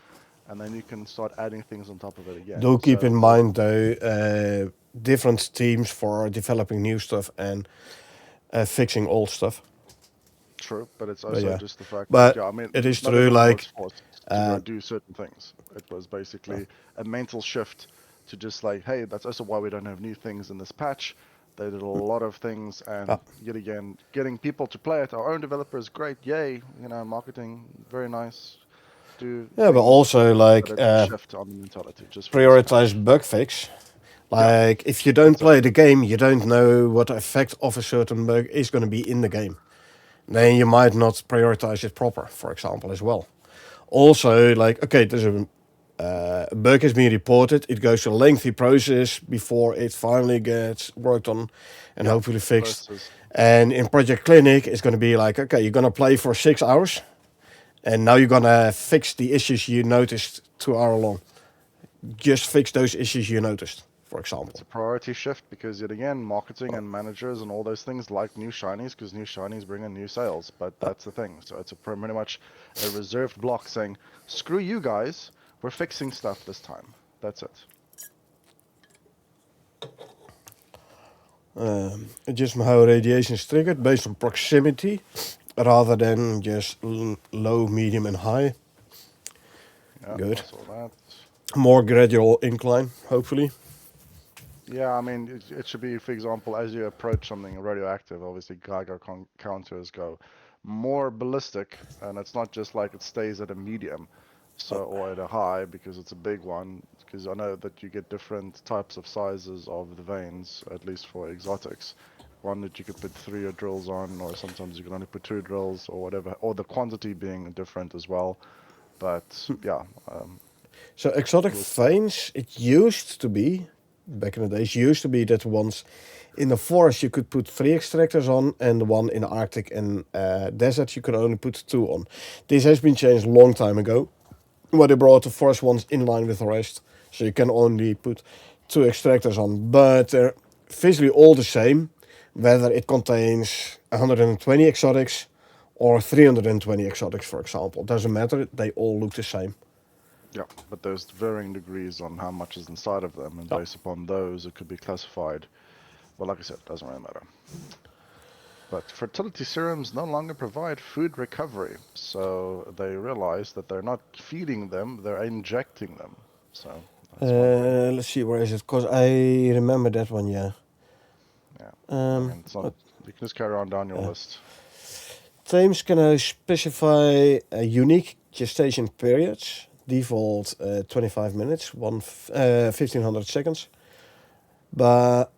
and then you can start adding things on top of it again. Do keep in mind though, different teams for developing new stuff and fixing old stuff. True, but it's also just the fact but that, I mean, it is not true, everyone like was forced to go do certain things. It was basically a mental shift to just like, hey, that's also why we don't have new things in this patch. They did a lot of things, and yet again, getting people to play it. Our own developers, great, yay! Marketing, very nice. But also like shift on the mentality. Just prioritize bug fix. Like if you don't play the game, you don't know what the effect of a certain bug is going to be in the game. Then you might not prioritize it proper, for example, as well. Also, like, okay, there's a bug has been reported. It goes through a lengthy process before it finally gets worked on and hopefully fixed. And in Project Clinic, it's going to be like, okay, you're going to play for 6 hours, and now you're going to fix the issues you noticed 2 hours long. Just fix those issues you noticed, for example. It's a priority shift because, yet again, marketing and managers and all those things like new shinies because new shinies bring in new sales. But that's the thing. So it's pretty much a reserved block saying, screw you guys. We're fixing stuff this time. That's it. Just how radiation is triggered based on proximity rather than just low, medium, and high. Yeah, I Good. saw that. More gradual incline, hopefully. Yeah, I mean, it should be, for example, as you approach something radioactive, obviously Geiger counters go more ballistic, and it's not just like it stays at a medium, so or at a high because it's a big one. Because I know that you get different types of sizes of the veins, at least for exotics. One that you could put three drills on, or sometimes you can only put two drills, or whatever, or the quantity being different as well. But yeah, So exotic we'll, veins, it used to be, back in the days, used to be that once in the forest you could put 3 extractors on, and the one in the Arctic and desert you could only put 2 on. This has been changed a long time ago, where they brought the forest ones in line with the rest, so you can only put 2 extractors on, but they're visually all the same, whether it contains 120 exotics or 320 exotics, for example. Doesn't matter, they all look the same. yeah, but there's varying degrees on how much is inside of them, and Yeah. based upon those, it could be classified. Well, like I said, it doesn't really matter. But fertility serums no longer provide food recovery, so they realize that they're not feeding them, they're injecting them. So that's one thing. Let's see, where is it? Because I remember that one, yeah. Yeah, I Um, mean, it's not. what- You can just carry on down your list. Teams can now specify unique gestation periods, default 25 minutes, 1500 seconds, but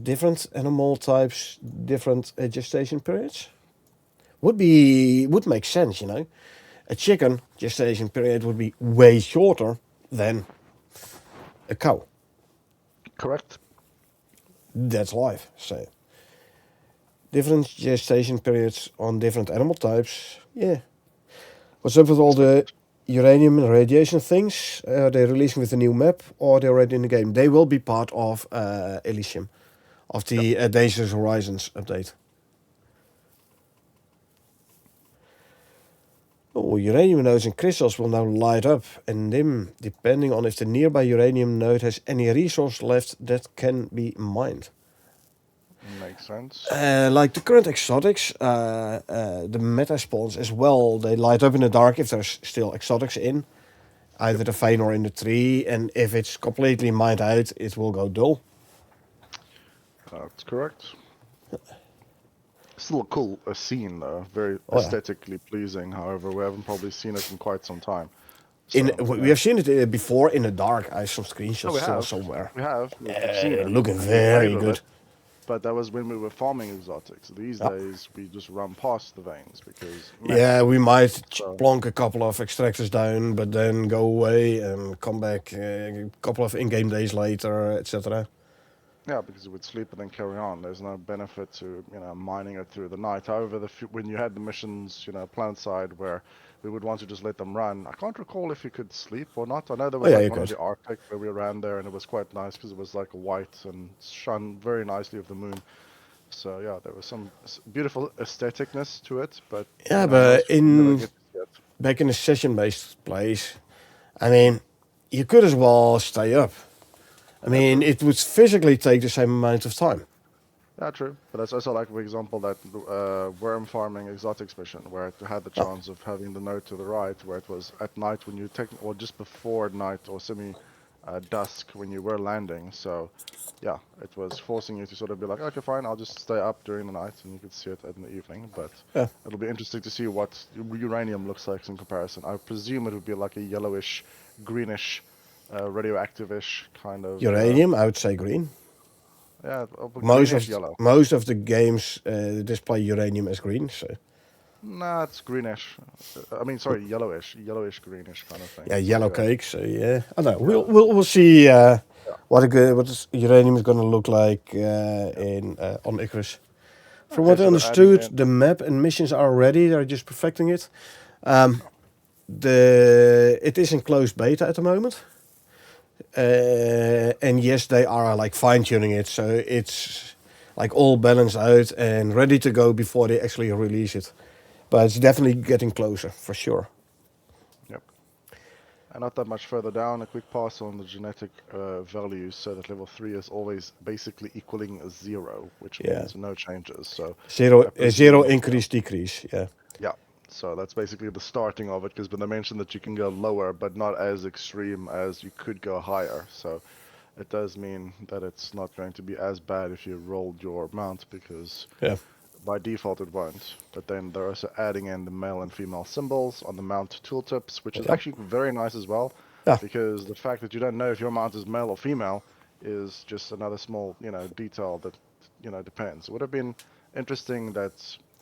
different animal types, different gestation periods. Would make sense, you know. A chicken gestation period would be way shorter than a cow. Correct. That's life. So different gestation periods on different animal types. Yeah. What's up with all the uranium and radiation things? Are they releasing with a new map, or are they already in the game? They will be part of Elysium, of Yep. the Dangerous Horizons update. Oh, uranium nodes and crystals will now light up and dim, depending on if the nearby uranium node has any resource left that can be mined. Makes sense. Like the current exotics, the meta spawns as well, they light up in the dark if there's still exotics in, either the vein or in the tree, and if it's completely mined out, it will go dull. That's correct. Still a cool scene though, very Oh yeah. aesthetically pleasing. However, we haven't probably seen it in quite some time. In So we yeah. have seen it before in the dark. I have some No, screenshots we still have. somewhere. We have. We've seen it, Looking and we've very played with good. it. But that was when we were farming exotics. These Yeah. days, we just run past the veins because meh. Yeah, we might So plonk a couple of extractors down, but then go away and come back a couple of in-game days later, etc. yeah, because it would sleep and then carry on. There's no benefit to mining it through the night. However, when you had the missions, planet-side where we would want to just let them run. I can't recall if you could sleep or not. I know there Oh was yeah, like you one of could. the Arctic where we ran there, and it was quite nice because it was like white and shone very nicely with the moon. So yeah, there was some beautiful aestheticness to it, but Yeah, most but people never in get to see it. back in a session-based place, I mean, you could as well stay up. I Yeah, mean, true. it would physically take the same amount of time. Yeah, true. But that's also like, for example, that worm farming exotics mission, where it had the Oh, chance of having the node to the right, where it was at night when you take, or just before night or semi dusk when you were landing. So, yeah, it was forcing you to sort of be like, okay, fine, I'll just stay up during the night, and you could see it in the evening. But yeah. it'll be interesting to see what uranium looks like in comparison. I presume it would be like a yellowish, greenish, radioactive-ish kind of. Uranium, I would say green. Yeah, Most greenish of yellow. most of the games display uranium as green. So Nah, it's greenish. I mean, sorry, yellowish, greenish kind of thing. yeah, But yellow cake. So yeah, I don't know. yeah, We'll see yeah, what this uranium is going to look like yeah. in on Icarus. From Okay, what I so they're adding understood, in. the map and missions are ready. They're just perfecting it. Oh, It is in closed beta at the moment. And yes, they are like fine tuning it, so it's like all balanced out and ready to go before they actually release it. But it's definitely getting closer for sure. yep. And not that much further down, a quick pass on the genetic values, so that level 3 is always basically equaling a 0, which Yeah, means no changes. So zero I presume, zero increase decrease. Yeah, yeah, So that's basically the starting of it, because they mentioned that you can go lower, but not as extreme as you could go higher. So it does mean that it's not going to be as bad if you rolled your mount, because Yeah. by default it won't. But then they're also adding in the male and female symbols on the mount tooltips, which is Yeah. actually very nice as well, Yeah. because the fact that you don't know if your mount is male or female is just another small, detail that, depends. It would have been interesting that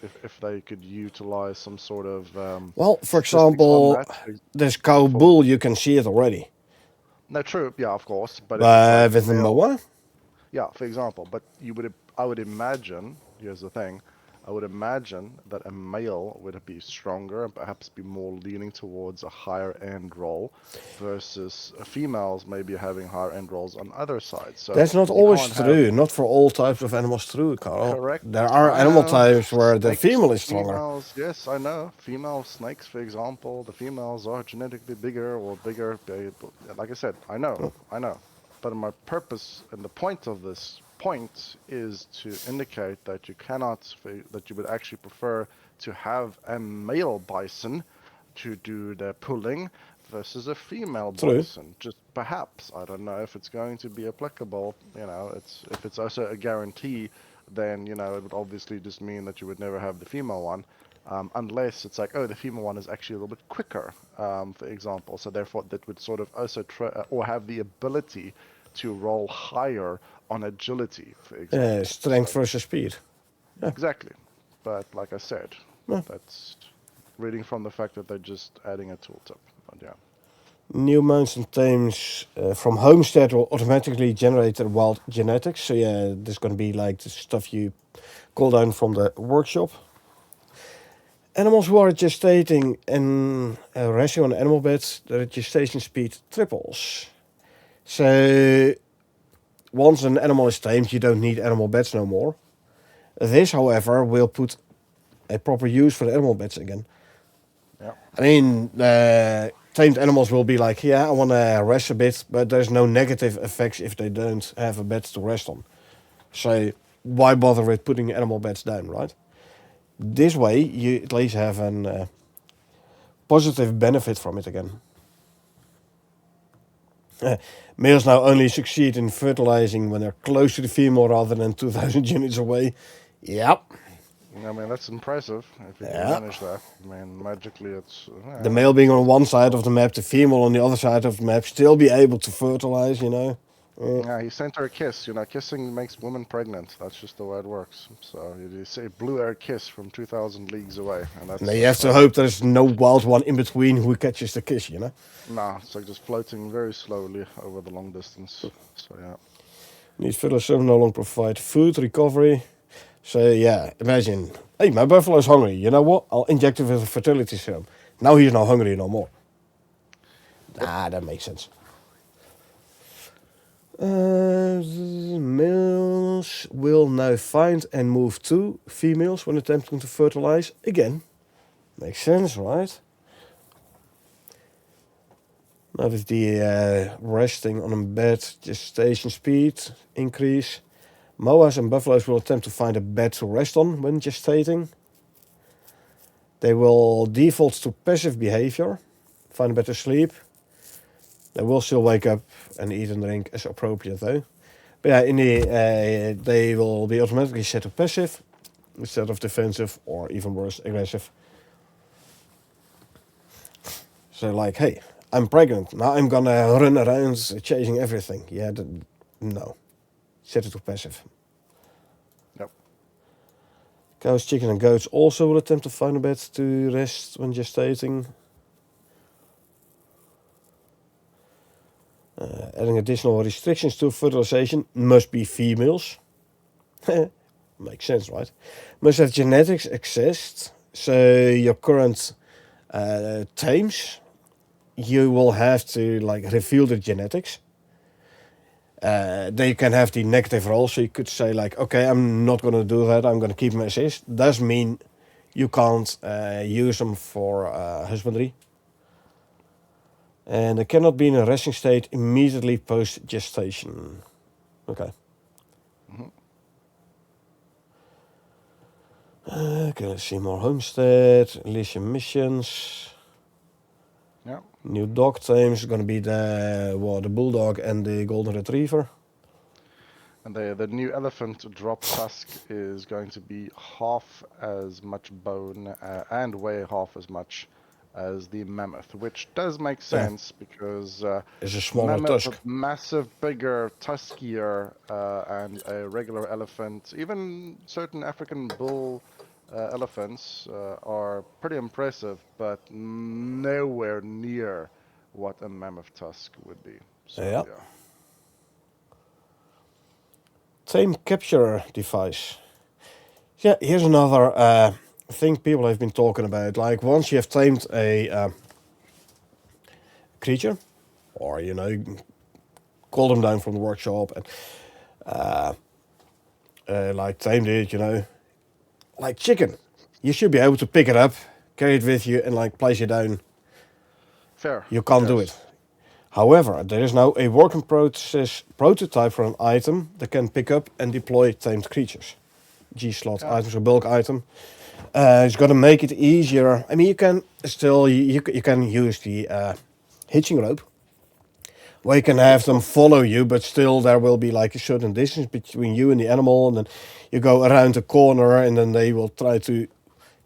if they could utilize some sort of Well, for statistics on example, that this cow for bull, you can see it already. no, true, yeah, of course, but if it's like But with the male. Moa, Yeah, for example, but I would imagine, here's the thing, I would imagine that a male would be stronger and perhaps be more leaning towards a higher end role versus females maybe having higher end roles on other sides. So that's not you always can't have true. Not for all types of animals true, Carl. correct. There are I animal know types where the snakes, female is stronger. females, yes, I know. Female snakes, for example, the females are genetically bigger or bigger. Like I said, I know. But my purpose and the point of this point is to indicate that that you would actually prefer to have a male bison to do the pulling versus a female True. bison. Just perhaps, I don't know if it's going to be applicable. If it's also a guarantee, then it would obviously just mean that you would never have the female one. Unless it's like, oh, the female one is actually a little bit quicker, for example. So therefore, that would sort of also or have the ability to roll higher on agility, for example. Strength So, versus speed. Yeah. exactly. But like I said, Yeah. that's reading from the fact that they're just adding a tooltip. But yeah. New mounts and tames from Homestead will automatically generate the wild genetics. So yeah, this is going to be like the stuff you call down from the workshop. Animals who are gestating and resting on animal beds, their gestation speed triples. So once an animal is tamed, you don't need animal beds no more. This, however, will put a proper use for the animal beds again. Yeah. I mean, tamed animals will be like, yeah, I want to rest a bit, but there's no negative effects if they don't have a bed to rest on. So why bother with putting animal beds down, right? This way, you at least have a positive benefit from it again. Males now only succeed in fertilizing when they're close to the female rather than 2,000 units away. Yep. I mean, that's impressive if you can Yeah. manage that. I mean, magically, it's The male being on one side of the map, the female on the other side of the map, still be able to fertilize, yeah, he sent her a kiss. Kissing makes women pregnant. That's just the way it works. So you say blue air kiss from 2,000 leagues away, and that's. Now you have to hope there's no wild one in between who catches the kiss. Nah, it's like just floating very slowly over the long distance. So yeah. These fertilizers no longer provide food recovery. So yeah, imagine, hey, my buffalo's hungry. You know what? I'll inject it with a fertility serum. Now he's not hungry no more. Ah, that makes sense. Males will now find and move to females when attempting to fertilize. Again, makes sense, right? Now with the resting on a bed, gestation speed increase. Moas and buffaloes will attempt to find a bed to rest on when gestating. They will default to passive behavior, find a bed to sleep. They will still wake up and eat and drink as appropriate though. But yeah, they will be automatically set to passive instead of defensive or even worse, aggressive. So like, hey, I'm pregnant. Now I'm gonna run around chasing everything. Yeah, no. Set it to passive. Yep. Cows, chickens and goats also will attempt to find a bed to rest when gestating. Adding additional restrictions to fertilization must be females. Makes sense, right? Must have genetics accessed. So your current tames, you will have to like reveal the genetics. They can have the negative role, so you could say like, okay, I'm not going to do that. I'm going to keep them as is. Does mean you can't use them for husbandry. And they cannot be in a resting state immediately post-gestation. Okay. Okay, let's see more. Homestead, Elysium missions. Yeah. New dog tames is going to be the bulldog and the golden retriever. And the new elephant drop tusk is going to be half as much bone and weigh half as much as the mammoth, which does make Yeah, sense because it's a smaller mammoth are tusk. massive, bigger, tuskier, and a regular elephant, even certain African bull elephants are pretty impressive, but nowhere near what a mammoth tusk would be. So Yeah. yeah. Tame capture device. Yeah, here's another thing people have been talking about. Like once you have tamed a creature, or call them down from the workshop and like tamed it, like chicken, you should be able to pick it up, carry it with you, and like place it down. Fair. You can't do it. Yes. However, there is now a work in process prototype for an item that can pick up and deploy tamed creatures. G-slot Yeah. items, a bulk item. It's going to make it easier. I mean, you can still you can use the hitching rope, where you can have them follow you, but still there will be like a certain distance between you and the animal, and then you go around the corner, and then they will try to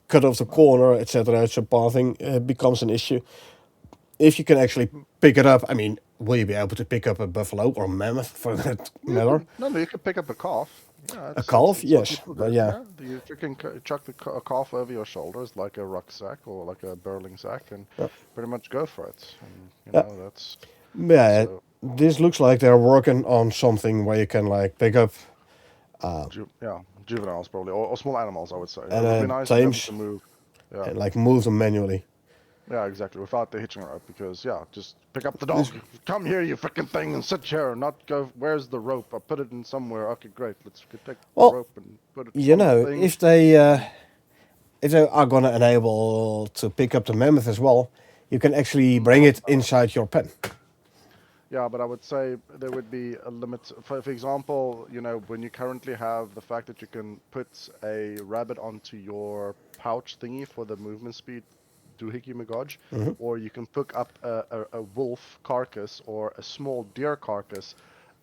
cut off the corner, etc. So pathing becomes an issue. If you can actually pick it up, I mean, will you be able to pick up a buffalo or mammoth for that You matter? can no, you can pick up a calf. Yeah, A it's calf, it's what yes, people but do. yeah, Yeah, you freaking chuck a calf over your shoulders like a rucksack or like a burling sack, and yeah, pretty much go for it. And yeah. that's Yeah, so. this looks like they're working on something where you can like pick up Yeah, juveniles probably or small animals. I would say it and would be nice to be able tames to move. Yeah, and like move them manually. yeah, exactly. Without the hitching rope, because yeah, just pick up the This, dog. Come here, you freaking thing, and sit here. Not go. Where's the rope? I put it in somewhere. Okay, great. Let's take the well, rope and put it on the thing. if they are gonna enable to pick up the mammoth as well, you can actually bring it inside your pen. Yeah, but I would say there would be a limit. For example, when you currently have the fact that you can put a rabbit onto your pouch thingy for the movement speed doohickey magoj, or you can pick up a wolf carcass or a small deer carcass,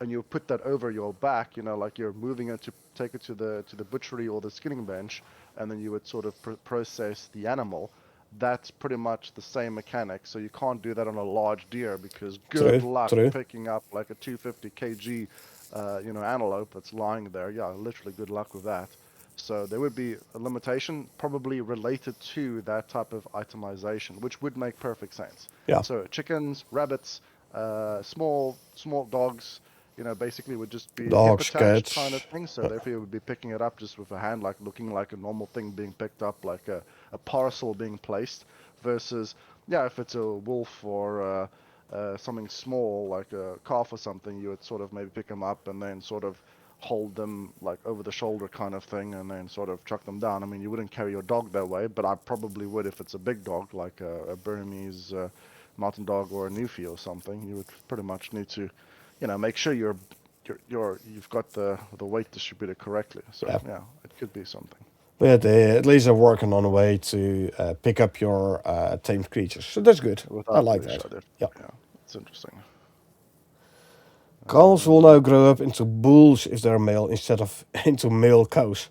and you put that over your back. Like you're moving it to take it to the butchery or the skinning bench, and then you would sort of process the animal. That's pretty much the same mechanic. So you can't do that on a large deer because good True, luck true. picking up like a 250 kg, antelope that's lying there. Yeah, literally good luck with that. So there would be a limitation probably related to that type of itemization, which would make perfect sense. Yeah, So chickens, rabbits, small dogs, basically would just be hip dogs, attached kind of cats. thing. So therefore you would be picking it up just with a hand, like looking like a normal thing being picked up, like a parcel being placed, versus, yeah, if it's a wolf or something small like a calf or something, you would sort of maybe pick them up and then sort of hold them like over the shoulder kind of thing and then sort of chuck them down. I mean, you wouldn't carry your dog that way, but I probably would if it's a big dog like a Burmese mountain dog or a Newfie or something. You would pretty much need to, make sure you've got the weight distributed correctly. So Yeah, yeah, it could be something. but they at least are working on a way to pick up your tamed creatures. So that's good. I Without the like issue, that. Yeah. yeah, it's interesting. Calves will now grow up into bulls if they're male instead of into male cows.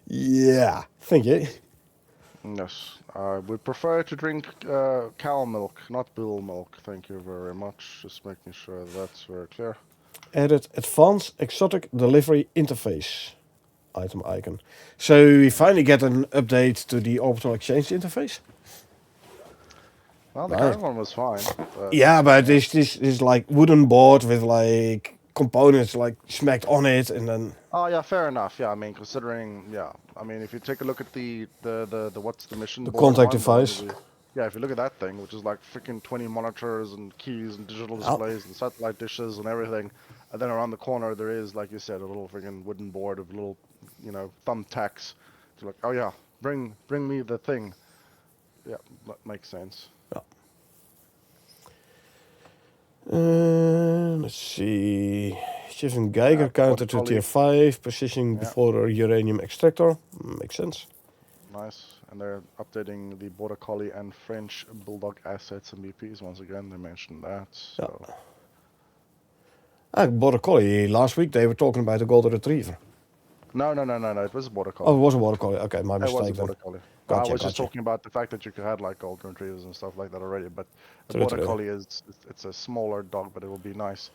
Yeah, thank you. Yes, I would prefer to drink cow milk, not bull milk. Thank you very much. Just making sure that's very clear. Added advanced exotic delivery interface item icon. So we finally get an update to the orbital exchange interface. Well, the Nice. current one was fine, but Yeah, but yeah. this like wooden board with like components like smacked on it, and then Oh yeah, fair enough. Yeah, I mean, considering, yeah, I mean, if you take a look at the what's the mission the board contact one, the one device. with the, yeah, if you look at that thing, which is like freaking 20 monitors and keys and digital Oh, displays and satellite dishes and everything, and then around the corner there is, like you said, a little freaking wooden board of little, thumbtacks to like, oh yeah, bring me the thing. Yeah, that makes sense. yeah. Let's see. Shifting Geiger counter to tier 5, positioning before a uranium extractor. Makes sense. Nice. And they're updating the Border Collie and French Bulldog assets and BPs. Once again, they mentioned that. So. Border Collie, last week they were talking about the Golden Retriever. No. It was a Border Collie. Oh, it was a Border Collie. Okay, my mistake. It was a Border Collie. Gotcha, I was just talking about the fact that you could have like Golden Retrievers and stuff like that already. But the Border Collie it's a smaller dog, but it will be nice,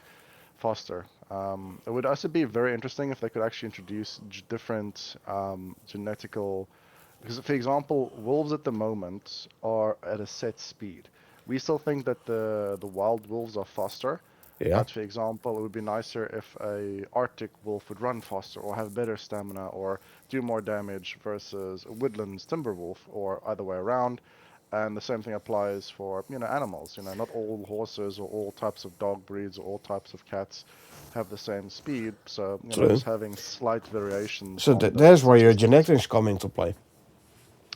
faster. It would also be very interesting if they could actually introduce different genetical. Because, for example, wolves at the moment are at a set speed. We still think that the wild wolves are faster. Yeah. But for example, it would be nicer if a Arctic wolf would run faster or have better stamina or do more damage versus a woodlands timber wolf, or either way around. And the same thing applies for animals. Not all horses or all types of dog breeds or all types of cats have the same speed. So just having slight variations. So there's where your genetics come into play.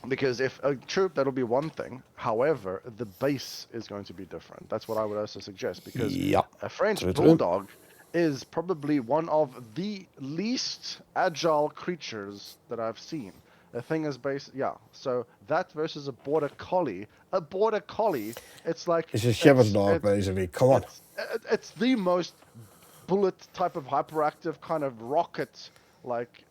Because if true, that'll be one thing. However, the base is going to be different. That's what I would also suggest, because a French bulldog is probably one of the least agile creatures that I've seen. The thing is so that versus a border collie. A border collie, it's like it's a shepherd's dog, basically. Come on. It's the most bullet type of hyperactive kind of rocket, like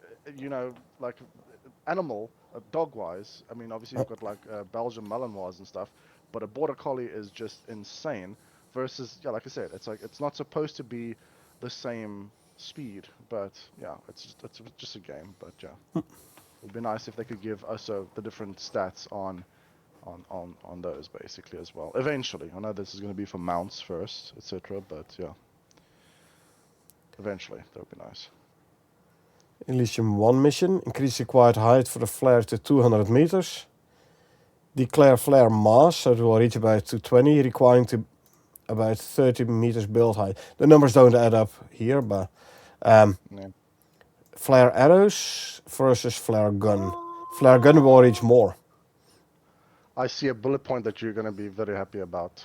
animal. Dog-wise, I mean, obviously you've got like Belgian Malinois and stuff, but a Border Collie is just insane. Versus, like I said, it's like it's not supposed to be the same speed, but it's just a game. But it'd be nice if they could give also the different stats on those basically as well. Eventually, I know this is going to be for mounts first, etc. But eventually that would be nice. Elysium 1 mission. Increase required height for the flare to 200 meters. Declare flare mass, so it will reach about 220, requiring to about 30 meters build height. The numbers don't add up here, but flare arrows versus flare gun. Flare gun will reach more. I see a bullet point that you're going to be very happy about.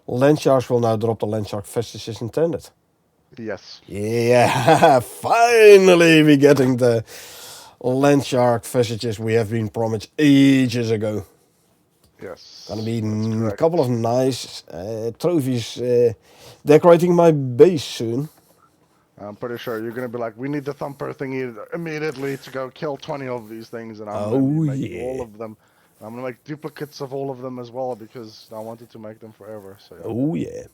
Landsharks will now drop the Landshark vestige as intended. Yes. Yeah, finally we're getting the Landshark vestiges we have been promised ages ago. Yes. Gonna be a couple of nice trophies decorating my base soon. I'm pretty sure you're gonna be like, we need the thumper thingy immediately to go kill 20 of these things, and I'm gonna be making all of them. I'm gonna make duplicates of all of them as well, because I wanted to make them forever. So Oh yeah.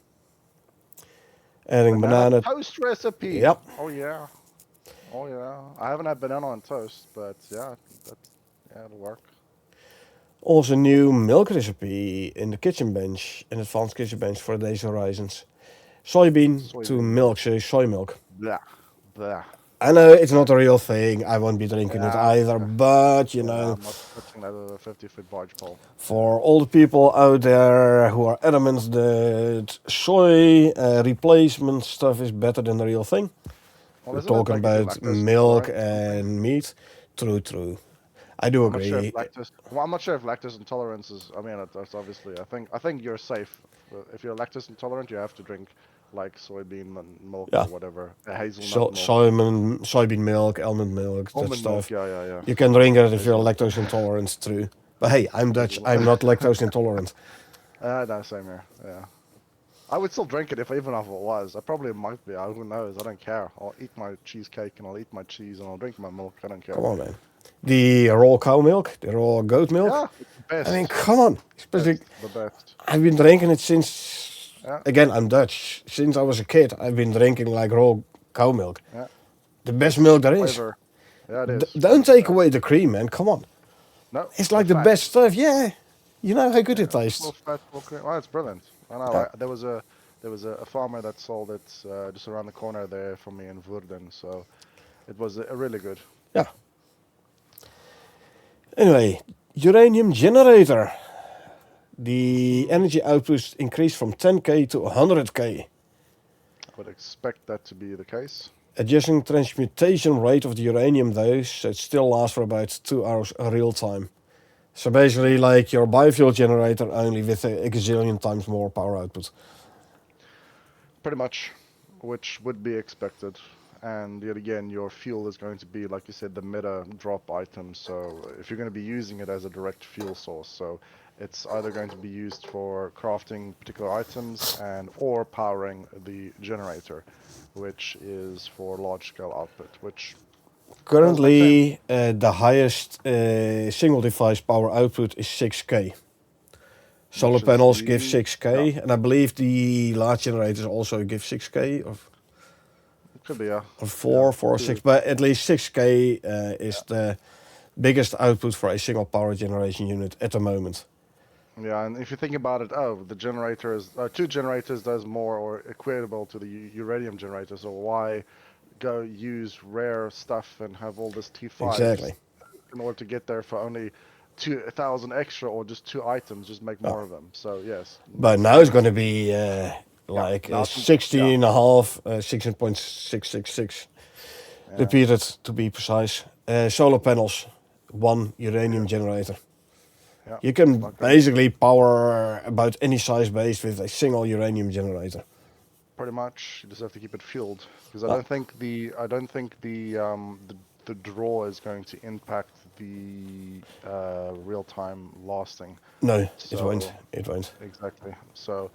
Adding banana toast recipe. Yep. Oh yeah. I haven't had banana on toast, but it'll work. Also new milk recipe in the kitchen bench, an advanced kitchen bench for Days Horizons. Soybean to milk, so soy milk. Blah. I know it's not a real thing. I won't be drinking it either, but I'm not touching that with a 50-foot barge pole. For all the people out there who are adamant that soy replacement stuff is better than the real thing, we're talking about milk and meat. True. I do agree. I'm not sure if lactose intolerance is. I mean, that's obviously. I think you're safe. If you're lactose intolerant, you have to drink like soybean milk or whatever, hazelnut milk. Soybean milk, almond milk, that stuff. Yeah. You can drink it if you're lactose intolerant, true. But hey, I'm Dutch. I'm not lactose intolerant. No, same here. Yeah. I would still drink it even if it was. I probably might be. Who knows? I don't care. I'll eat my cheesecake and I'll eat my cheese and I'll drink my milk. I don't care. Come on, man. The raw cow milk, the raw goat milk. Yeah, it's the best. I mean, come on. Especially the best. I've been drinking it since. Again, I'm Dutch. Since I was a kid, I've been drinking like raw cow milk. Yeah. The best milk there is. Flavor. Yeah, it is. Don't take away the cream, man. Come on. No. It's like the best stuff. Yeah. You know how good it tastes. Oh, it's brilliant. I know. There was a farmer that sold it just around the corner there from me in Woerden, so it was really good. Yeah. Anyway, uranium generator. The energy output increased from 10k to 100k. I would expect that to be the case. Adjusting transmutation rate of the uranium though, so it still lasts for about 2 hours real time. So basically like your biofuel generator, only with a gazillion times more power output. Pretty much. which would be expected. And yet again, your fuel is going to be, like you said, the meta drop item. So if you're going to be using it as a direct fuel source, so it's either going to be used for crafting particular items and or powering the generator, which is for large scale output, which does make sense. Currently, the highest single device power output is 6K. Solar Which is panels give the 6K, and I believe the large generators also give 6K, or it could be, yeah. or 4 or 6, but at least 6K is the biggest output for a single power generation unit at the moment. Yeah, and if you think about it, oh, the generator is two generators does more or equatable to the uranium generator. So why go use rare stuff and have all this T5s Exactly. in order to get there for only 2,000 extra or just two items? Just make more of them. So yes, But makes now it's sense. going to be like Now, 16 and a half, 16.666 yeah, repeated to be precise. Solar panels, one uranium generator. yeah. You can Not good. basically power about any size base with a single uranium generator. Pretty much, you just have to keep it fueled because Ah. I don't think the draw is going to impact the real time lasting. No, it So won't. It won't. exactly. So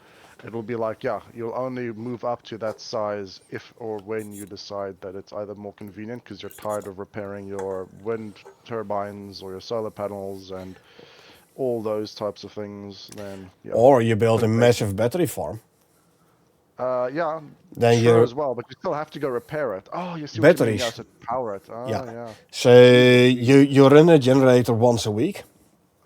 it'll be like, yeah, you'll only move up to that size if or when you decide that it's either more convenient because you're tired of repairing your wind turbines or your solar panels and all those types of things. Then yeah, Or you build a put it massive battery farm. yeah, Then true your as well, but you still have to go repair it. Oh, you see what you mean? Yeah, batteries. so power it. Yeah. Ah, yeah. So Jeez. you run a generator once a week.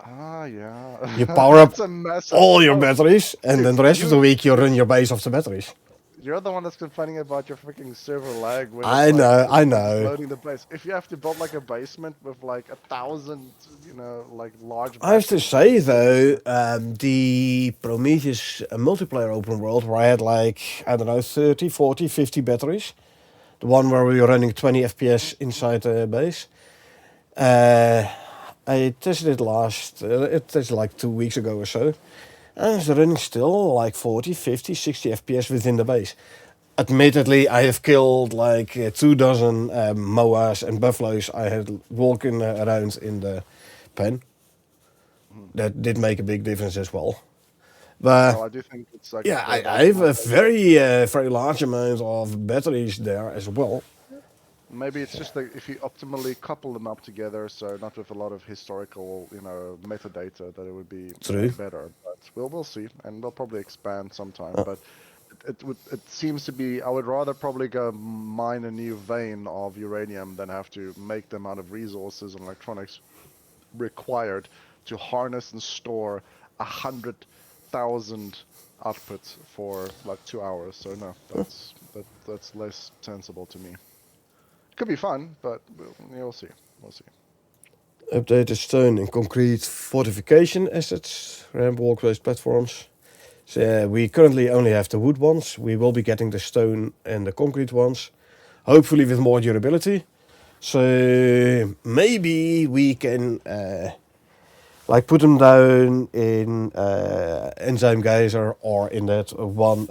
Ah, yeah. You power up That's a massive. all your Oh, batteries, and dude, then the rest of the week you run your base off the batteries. you're the one that's complaining about your freaking server lag when it's I like know, I it's know. loading the base. If you have to build like a basement with like 1,000, like large. I have to batteries, say though, the Prometheus multiplayer open world where I had like, I don't know, 30, 40, 50 batteries, the one where we were running 20 FPS inside the base, I tested it it tested like 2 weeks ago or so, and it's running still like 40, 50, 60 FPS within the base. Admittedly, I have killed like 24 moas and buffaloes I had walking around in the pen. That did make a big difference as well. But Well, I do think it's like yeah, the I have a optimization. very large amount of batteries there as well. Maybe it's just that if you optimally couple them up together, so not with a lot of historical, metadata, that it would be True. better. But we'll see, and they'll probably expand sometime. But it seems to be. I would rather probably go mine a new vein of uranium than have to make the amount of resources and electronics required to harness and store 100,000 outputs for like 2 hours. So no, that's less sensible to me. Could be fun, but we'll see. We'll see. Updated stone and concrete fortification assets, ramp walkways, platforms. So we currently only have the wood ones. We will be getting the stone and the concrete ones, hopefully with more durability. So maybe we can like put them down in Enzyme Geyser or in that one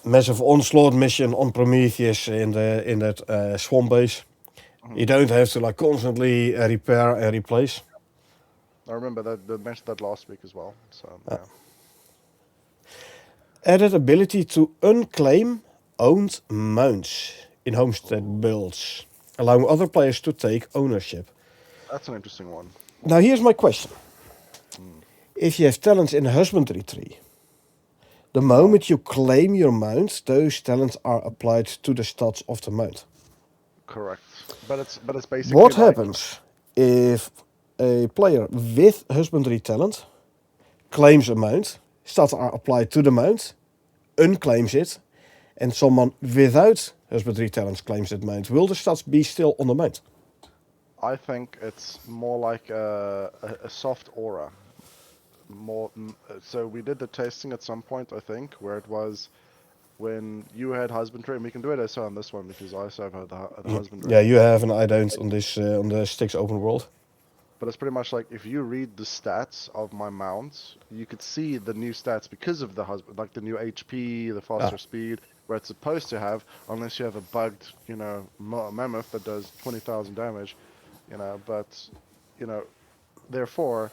massive onslaught mission on Prometheus in that swamp base. You don't have to like constantly repair and replace. I remember that they mentioned that last week as well. So yeah. Added ability to unclaim owned mounts in homestead builds, allowing other players to take ownership. That's an interesting one. Now here's my question. If you have talents in the husbandry tree, the moment you claim your mount, those talents are applied to the stats of the mount. Correct. But it's basically What like happens if a player with husbandry talent claims a mount, stats are applied to the mount, unclaims it, and someone without husbandry talents claims that mount? Will the stats be still on the mount? I think it's more like a soft aura. So we did the testing at some point, I think, where it was when you had husbandry, and we can do it also on this one because I also have the husbandry. Yeah, you have and I don't on this on the Styx open world. but it's pretty much like if you read the stats of my mount, you could see the new stats because of the husband, like the new HP, the Ah, faster speed, where it's supposed to have, unless you have a bugged, mammoth that does 20,000 damage, but, you know, therefore,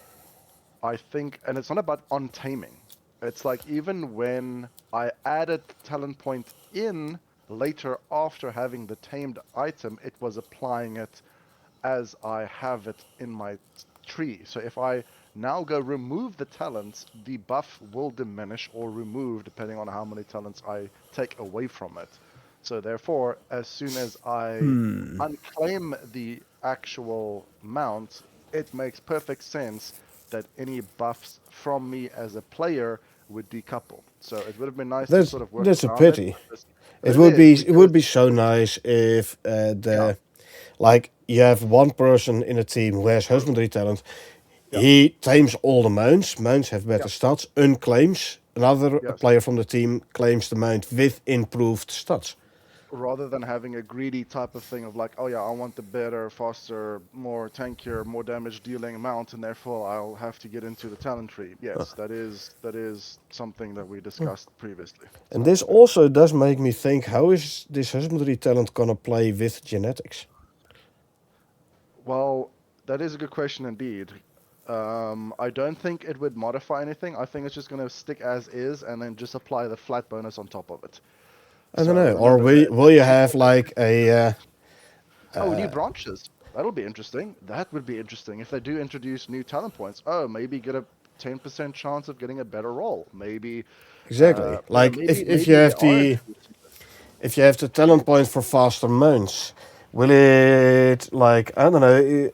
I think, and it's not about untaming. It's like even when I added the talent point in later after having the tamed item, it was applying it as I have it in my tree. So if I now go remove the talents, the buff will diminish or remove depending on how many talents I take away from it. So therefore, as soon as I unclaim the actual mount, it makes perfect sense that any buffs from me as a player would decouple. So it would have been nice to that's sort of work that's a around it, pity. but it is It because would be so nice if yeah, the like you have one person in a team who has husbandry talent. yeah, He tames all the mounts. Mounts have yeah, better stats. Unclaims. Another yes. player from the team claims the mount with improved stats. Rather than having a greedy type of thing of like, oh yeah, I want the better, faster, more tankier, more damage dealing mount, and therefore I'll have to get into the talent tree. Yes, that is something that we discussed previously. And So this yeah. also does make me think: how is this husbandry talent gonna play with genetics? Well, that is a good question indeed. I don't think it would modify anything. I think it's just going to stick as is and then just apply the flat bonus on top of it. I don't So know. Or remember the will you have default is like a new branches. That'll be interesting. That would be interesting if they do introduce new talent points. Oh, maybe get a 10% chance of getting a better roll. Maybe, exactly like if you maybe they have are the introducing this. if you have the talent point for faster mounts, will it like I don't know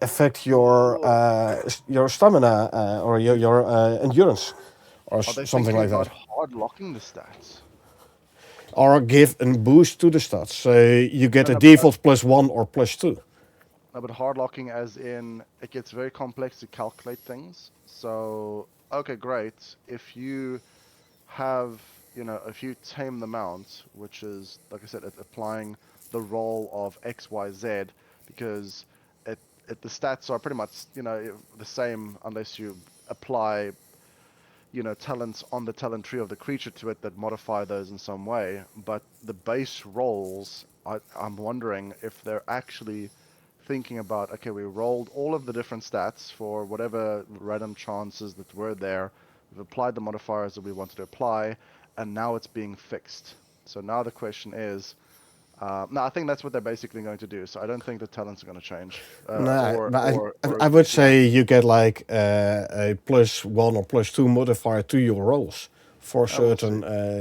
affect Oh, your stamina or your endurance or are they something thinking like about that, hard locking the stats? or give a boost to the stats so you get No, a no, but default +1 or +2? no, but hard locking as in it gets very complex to calculate things. So, okay, great. If you have, if you tame the mount, which is, like I said, it's applying the role of X, Y, Z, because the stats are pretty much, the same unless you apply, talents on the talent tree of the creature to it that modify those in some way. But the base roles, I'm wondering if they're actually thinking about, okay, we rolled all of the different stats for whatever random chances that were there. We've applied the modifiers that we wanted to apply, and now it's being fixed. So now the question is, no, I think that's what they're basically going to do. So I don't think the talents are going to change, Nah, but or I would yeah. say you get like a +1 or +2 modifier to your rolls for I will see.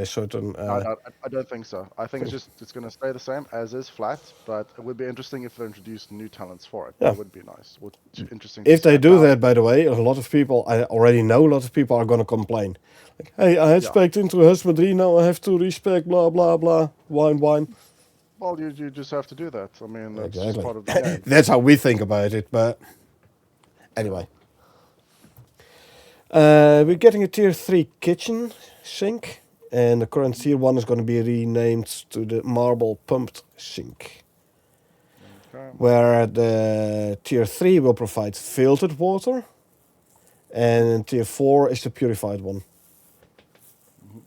certain No, no, I don't think so. I think things. it's going to stay the same as is flat, but it would be interesting if they introduced new talents for it. Yeah. That would be nice. Interesting to If see. they And do now, that, by the way, a lot of people, I already know a lot of people are going to complain. Like, hey, I had yeah. spec into husbandry, now I have to respec, blah, blah, blah, wine, wine. Well, you just have to do that. I mean, that's just Exactly. part of the game. That's how we think about it, but Yeah. anyway. We're getting a tier 3 kitchen sink, and the current tier 1 is going to be renamed to the marble pumped sink, Okay. where the tier 3 will provide filtered water, hmm and tier 4 is the purified one. hmm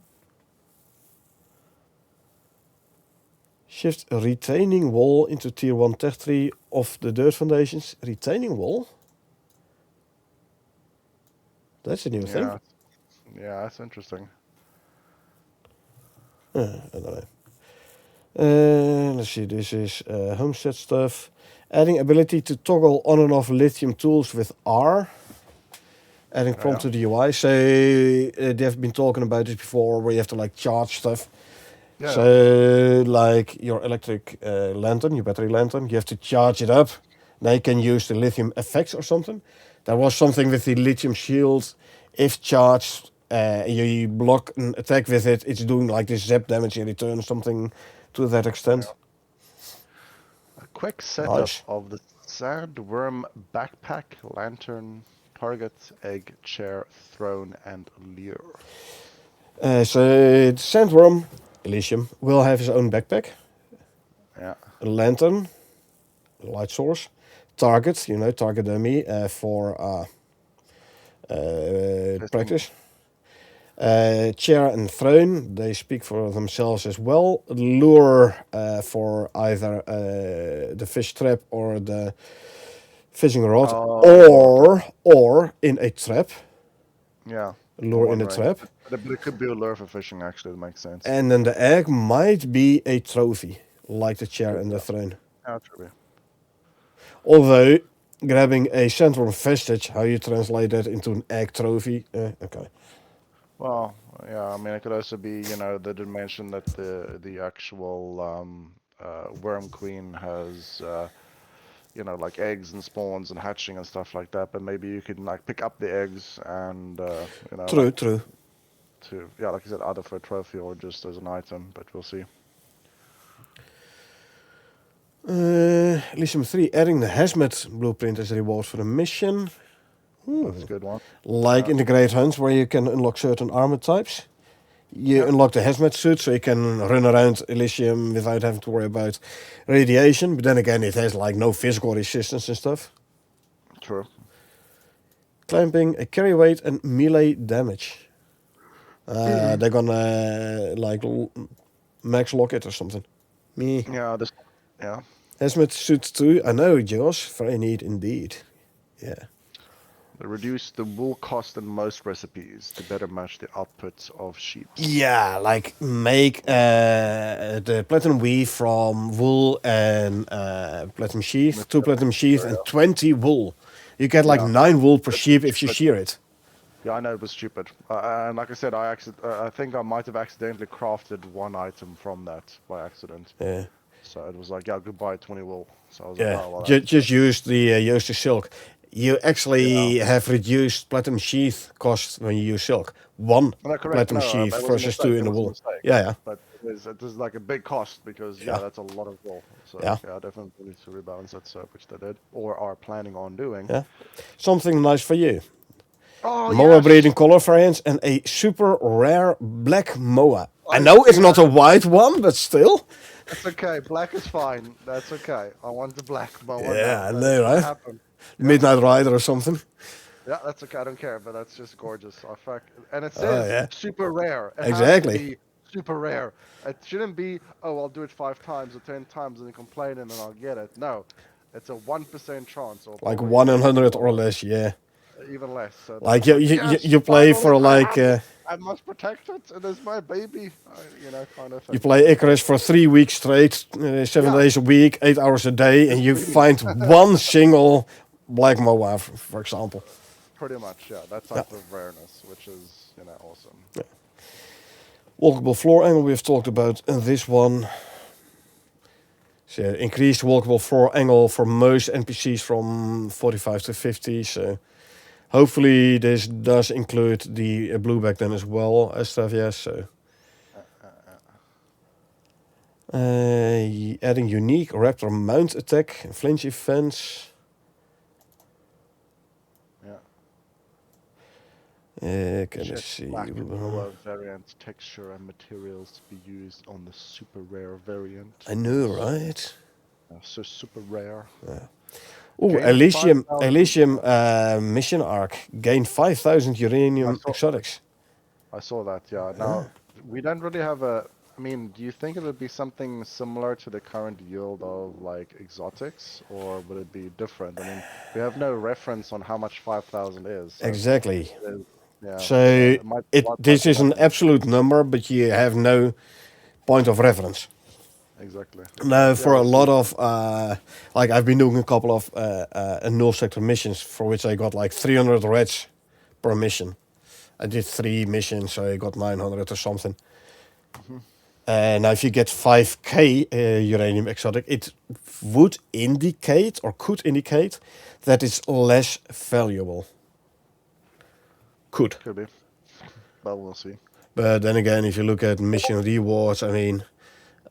Shift a retaining wall into tier 1 tech tree of the dirt foundations. Retaining wall? That's a new thing. Yeah. Yeah, that's interesting. I don't know. Let's see, this is homestead stuff. Adding ability to toggle on and off lithium tools with R. Adding Yeah, prompt yeah. to the UI. So they've been talking about this before, where you have to like charge stuff. Yeah, yeah. So like your electric lantern, your battery lantern, you have to charge it up. Now you can use the lithium effects or something. There was something with the lithium shield. If charged, you block an attack with it, it's doing like this zap damage in return, something to that extent. Yeah. A quick setup Nice. of the sandworm backpack, lantern, target, egg, chair, throne, and lure. So the sandworm, Elysium, will have his own backpack, Yeah. a lantern, a light source, target, target dummy for Testing. practice. Chair and throne, they speak for themselves as well. Lure for either the fish trap or the fishing rod, or in a trap. Yeah. Lure in a trap. But it could be a lure for fishing, actually. That makes sense. And then the egg might be a trophy, like the chair and the throne. Yeah, true. Although, grabbing a central vestige, how you translate that into an egg trophy, okay. Well, yeah, I mean, it could also be, they did mention that the actual worm queen has, like eggs and spawns and hatching and stuff like that. But maybe you can like pick up the eggs and, True, like true. like you said, either for a trophy or just as an item. But we'll see. Elysium 3, adding the hazmat blueprint as a reward for the mission. That's a good one. Like in the Great Hunt, where you can unlock certain armor types. You unlock the hazmat suit, so you can run around Elysium without having to worry about radiation. But then again, it has like no physical resistance and stuff. True. Clamping, a carry weight, and melee damage. They're gonna like max lock it or something. Me. Yeah. Hazmat suit 2, I know, Josh. Very neat indeed. Yeah. They reduce the wool cost in most recipes to better match the output of sheep. Yeah, like make the platinum weave from wool and platinum sheath, 2 platinum sheath and 20 wool. You get like 9 wool per sheep if you shear it. Yeah, I know it was stupid. And like I said, I think I might have accidentally crafted one item from that by accident. Yeah. So it was like, yeah, goodbye, 20 wool. So I was Yeah, like, oh, well, just use the Yoaster silk. You actually have reduced platinum sheath cost when you use silk. 1 platinum sheath versus 2 in the wool. Yeah. But it is like a big cost because, that's a lot of wool. So, Yeah. definitely need to rebalance that, which they did or are planning on doing. Yeah. Something nice for you. Oh, Moa breeding color variants and a super rare black Moa. I know it's not a white one, but still. That's okay. Black is fine. That's okay. I want the black Moa. Yeah, I know, right? Happen. Midnight Rider or something. Yeah, that's okay. I don't care, but that's just gorgeous. And it says super rare. It exactly. has to be super rare. It shouldn't be, I'll do it 5 times or 10 times and then complain and then I'll get it. No, it's a 1% chance. Or like 1 in 100 or less, yeah. Even less. So like you play for like... I must protect it. It is my baby. Kind of thing. You play Icarus for 3 weeks straight, 7 days a week, 8 hours a day, and you find one single black Moa, for example. Pretty much, yeah. That type of rareness, which is, awesome. Yeah. Walkable floor angle we've talked about in this one. So increased walkable floor angle for most NPCs from 45 to 50. So hopefully this does include the blueback then as well as stuff, yes. So adding unique raptor mount attack and flinch events. Can I see? Black Moa variant texture and materials to be used on the super rare variant. I know, right? So super rare. Yeah. Oh, Elysium mission arc gained 5,000 uranium exotics. I saw that. Yeah. Now we don't really have a. I mean, do you think it would be something similar to the current yield of like exotics, or would it be different? I mean, we have no reference on how much 5,000 is. So exactly. Yeah. So this is an absolute number, but you have no point of reference. Exactly. Now, for a lot of, like I've been doing a couple of null sector missions for which I got like 300 reds per mission. I did 3 missions, so I got 900 or something. Now, if you get 5k uranium exotic, it would indicate or could indicate that it's less valuable. Could be, but we'll see. But then again, if you look at mission rewards, I mean,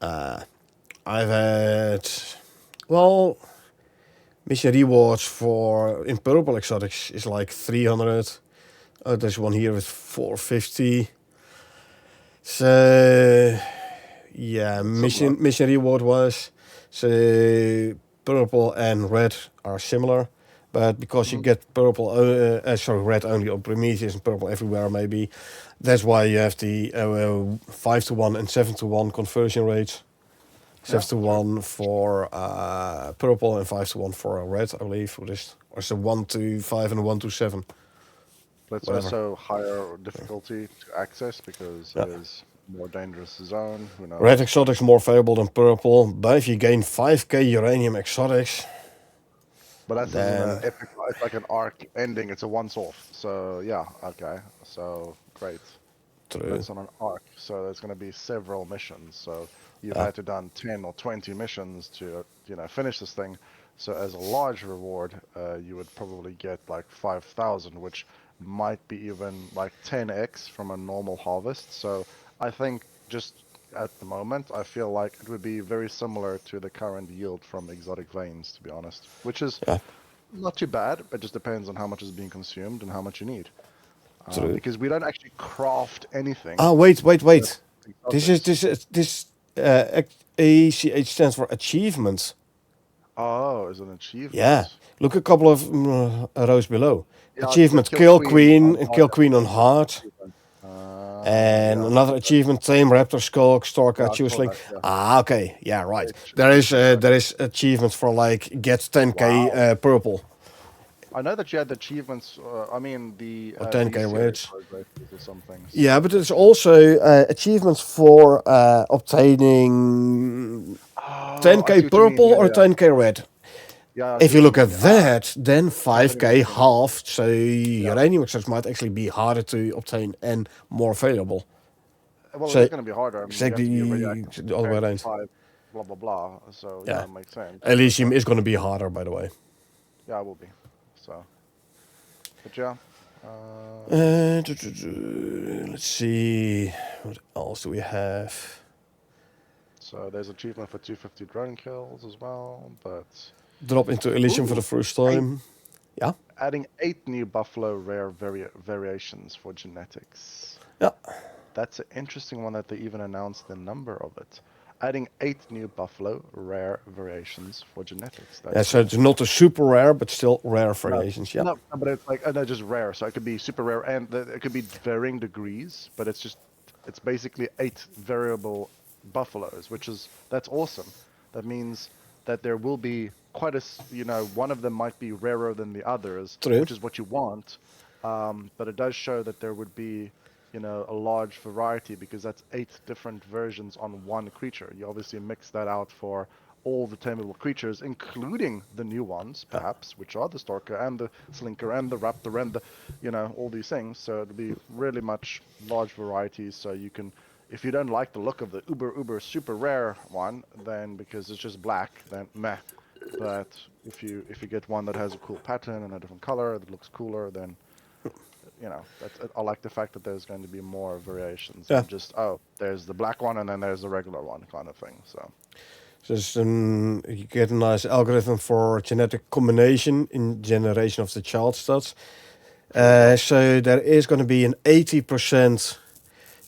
I've had, mission rewards for in purple exotics is like 300. Oh, there's one here with 450. So yeah, mission reward was so purple and red are similar, but because you get purple, red only on Prometheus and purple everywhere, maybe that's why you have the 5-to-1 and 7-to-1 conversion rates. Yeah, 7-to-1 for purple and 5-to-1 for red, I believe. Or it's a 1-to-5 and a 1-to-7. but it's Whatever. also higher difficulty to access because Yeah. it is more dangerous zone. Who Red knows? exotics more favorable than purple, but if you gain 5k uranium exotics, But that's isn't an then epic. It's like an arc ending. It's a once-off. So yeah, okay. So great. But true. it's on an arc, so there's going to be several missions. So you've Yeah, had to done 10 or 20 missions to finish this thing. So as a large reward, you would probably get like 5,000, which might be even like 10x from a normal harvest. So I think just at the moment, I feel like it would be very similar to the current yield from exotic veins, to be honest, which is yeah, not too bad. It just depends on how much is being consumed and how much you need. true. Because we don't actually craft anything Ah, wait, wait, with wait. This is exotics. ACH stands for achievements. Oh, is an Yeah, achievement. look a couple of rows below. Yeah, it's the Achievement: Kill Kill Queen Queen on and hard Kill Queen on difficulty. hard. Achievement. And Yeah, another achievement: Tame Raptor Skull, Stork, yeah, I saw Sling. that. Yeah, Ah, okay, yeah, right. There is achievement. there is achievements for like get 10k Wow. purple I know that you had the achievements. I mean, the or 10k V series reds. progresses or something. Yeah, So but that's there's good. also achievements for obtaining Oh, I see 10k what you mean. purple Yeah, or yeah, 10k red. yeah. I see If you what you look at mean. that, then That didn't 5k make sense. halved, so Yeah. uranium access might actually be harder to obtain and more available. Well, it So is going to be harder. I mean, you have to be exactly radioactive the other way compared to around. five, blah blah blah. So yeah, Yeah, it makes sense. But Elysium is going to be harder, by the way. yeah, it will be. So, but yeah. Let's see, what else do we have? So there's achievement for 250 drone kills as well, but Drop into Elysium for ooh, the first eight, time. Yeah, adding 8 new buffalo rare variations for genetics. yeah. That's an interesting one that they even announced the number of it. Adding 8 new buffalo rare variations for genetics. Yeah, That's so cool. it's not a super rare, but still rare No, variations. Yeah, no, but it's like no, just rare. So it could be super rare, and it could be varying degrees. But it's basically 8 variable buffaloes, that's awesome. That means that there will be quite one of them might be rarer than the others, true. which is what you want. But it does show that there would be, a large variety because that's 8 different versions on one creature. You obviously mix that out for all the tameable creatures, including the new ones, perhaps, which are the Stalker and the Slinker and the Raptor and all these things. So it'll be really much large varieties. So you can, if you don't like the look of the uber super rare one, then because it's just black, then meh. But if you get one that has a cool pattern and a different color that looks cooler, then I like the fact that there's going to be more variations Yeah. than just there's the black one and then there's the regular one kind of thing. So. Dus you get a nice algorithm for genetic combination in generation of the child stats. So there is going to be an 80%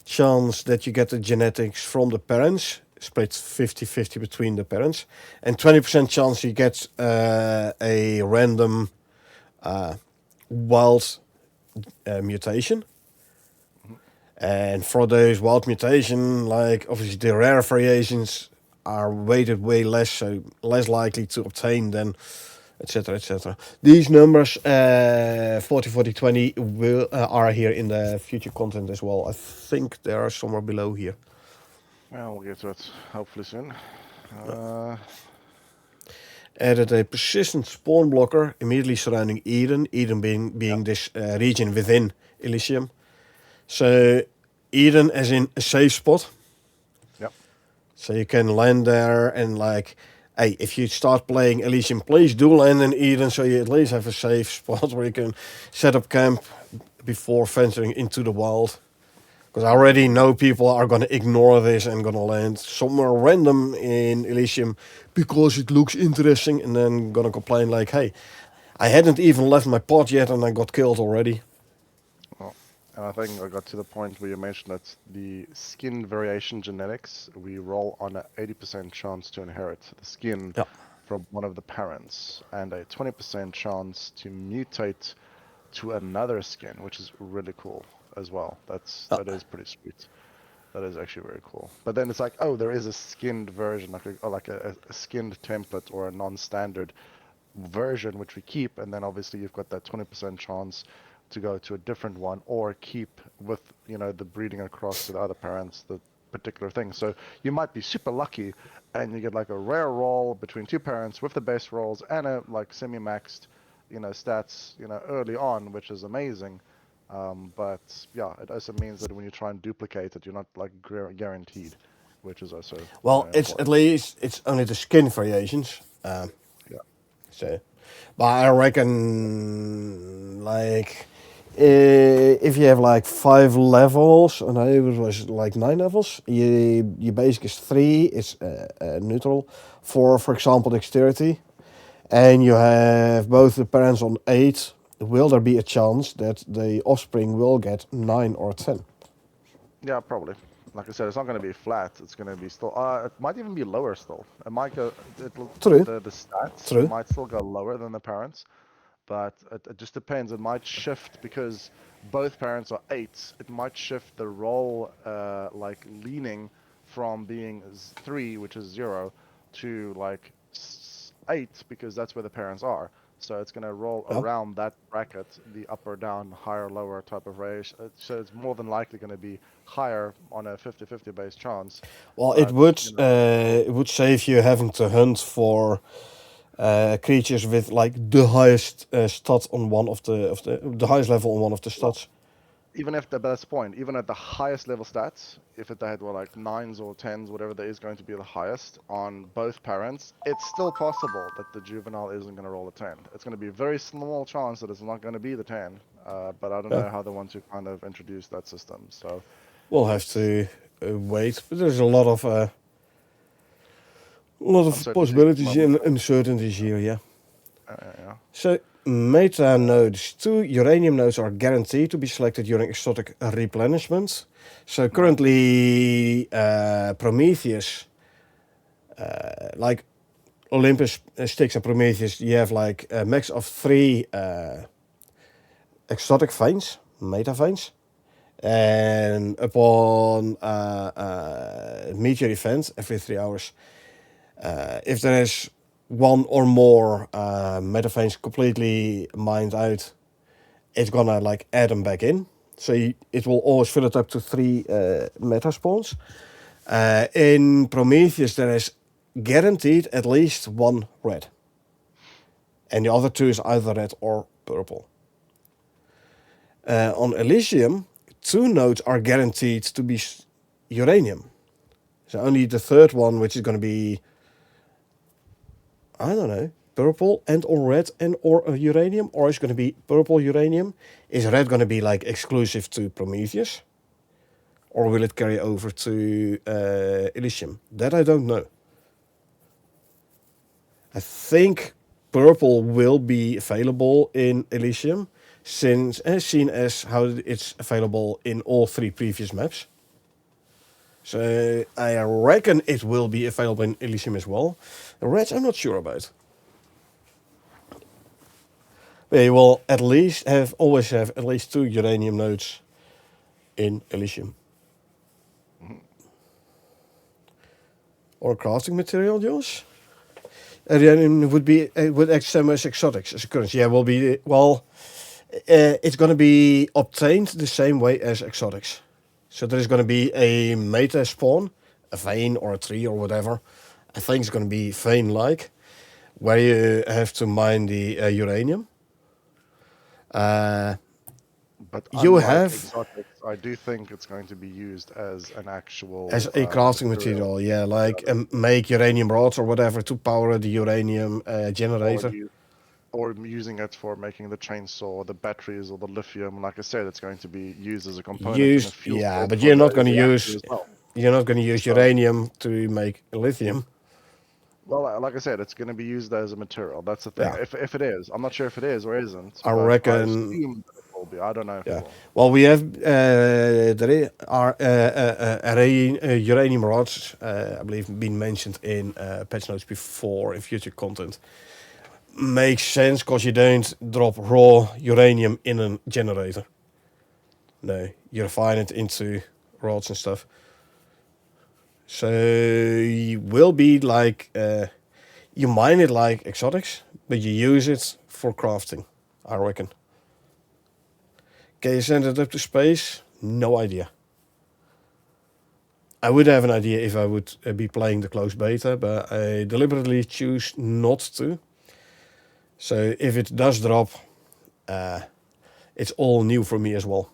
chance that you get the genetics from the parents, split 50-50 between the parents, and 20% chance you get a random wild mutation. And for those wild mutation, like obviously the rare variations are weighted way less, so less likely to obtain than etc etc. These numbers 40 40 20 will are here in the future content as well. I think they are somewhere below here. Well, we'll get to it hopefully soon. Added a persistent spawn blocker immediately surrounding Eden. Eden being this region within Elysium. So Eden as in a safe spot. Yep. So you can land there and like, hey, if you start playing Elysium, please do land in Eden so you at least have a safe spot where you can set up camp before venturing into the wild. Because I already know people are going to ignore this and going to land somewhere random in Elysium because it looks interesting and then going to complain like, hey, I hadn't even left my pod yet and I got killed already. Well, and I think I got to the point where you mentioned that the skin variation genetics, we roll on an 80% chance to inherit the skin Yeah. from one of the parents, and a 20% chance to mutate to another skin, which is really cool as well. Uh, That is pretty sweet. That is actually very cool. But then it's like, oh, there is a skinned version, a skinned template or a non-standard version which we keep, and then obviously you've got that 20% chance to go to a different one or keep with the breeding across to the other parents the particular thing. So you might be super lucky and you get like a rare roll between two parents with the base rolls and a like semi-maxed stats early on, which is amazing. But yeah, it also means that when you try and duplicate it, you're not like guaranteed, which is also well, it's at important. least it's only the skin variations. Yeah. So, but I reckon like if you have like 5 levels, and I was like 9 levels, your basic is 3, it's neutral. For example, dexterity, and you have both the parents on 8. Will there be a chance that the offspring will get 9 or 10? Yeah, probably. Like I said, it's not going to be flat. It's going to be still. It might even be lower still. It might go. True, The stats true. might still go lower than the parents, but it just depends. It might shift because both parents are 8s. It might shift the role, like leaning from being 3, which is 0, to like 8 because that's where the parents are. So it's going to roll Yeah. around that bracket, the up or down, higher, lower type of range. So it's more than likely going to be higher on a 50-50 base chance. Well, But, it would save you having to hunt for creatures with like the highest stat on one of the highest level on one of the well, stats. even if the best point, even at the highest level stats, if it had like 9s or 10s, whatever that is going to be the highest on both parents, it's still possible that the juvenile isn't going to roll a 10. It's going to be a very small chance that it's not going to be the 10, but I don't Yeah. know how they want to kind of introduce that system. So We'll have it's to wait, but there's a lot of uncertainty at the possibilities moment. and uncertainties here. Yeah. Yeah. So meta nodes, 2 uranium nodes are guaranteed to be selected during exotic replenishment. So Nice. currently, Prometheus, like Olympus, Styx, and Prometheus, you have like a max of 3 exotic veins, meta veins. And upon meteor event every 3 hours, if there is one or more meta veins completely mined out, it's gonna like add them back in. So it will always fill it up to 3 meta spawns. In Prometheus, there is guaranteed at least 1 red, and the other 2 is either red or purple. On Elysium, 2 nodes are guaranteed to be uranium. So only the third one, which is going to be, I don't know, purple and or red and or uranium, or is going to be purple uranium. Is red going to be like exclusive to Prometheus, or will it carry over to Elysium? That I don't know. I think purple will be available in Elysium, since seen as how it's available in all 3 previous maps. So I reckon it will be available in Elysium as well. The reds I'm not sure about. But you will at least always have at least 2 uranium nodes in Elysium. Mhm. Or crafting material, Josh? Uranium would act same as exotics as a currency. Yeah, will be it's going to be obtained the same way as exotics. So there is going to be a meta spawn, a vein or a tree or whatever. I think it's going to be vein-like, where you have to mine the uranium. But You unlike have exotics, I do think it's going to be used as an as actual a crafting material. material, yeah, like Yeah, make uranium rods or whatever to power the uranium or generator. you or using it for making the chainsaw, the batteries, or the lithium. Like I said, it's going to be used as a component in a Used, fuel yeah, cell but for you're not the going to reactor use as well. So, uranium to make lithium. well, like I said, it's going to be used as a material. That's the thing. Yeah, If it is, I'm not sure if it is or isn't, I but I reckon assume that it will be. I don't know if it Yeah. will. Well, we have there are uranium rods, I believe, been mentioned in patch notes before in future content. Makes sense because you don't drop raw uranium in a generator. No, you refine it into rods and stuff. So you will be like you mine it like exotics, but you use it for crafting, I reckon. Can you send it up to space? No idea. I would have an idea if I would be playing the closed beta, but I deliberately choose not to. So if it does drop, it's all new for me as well.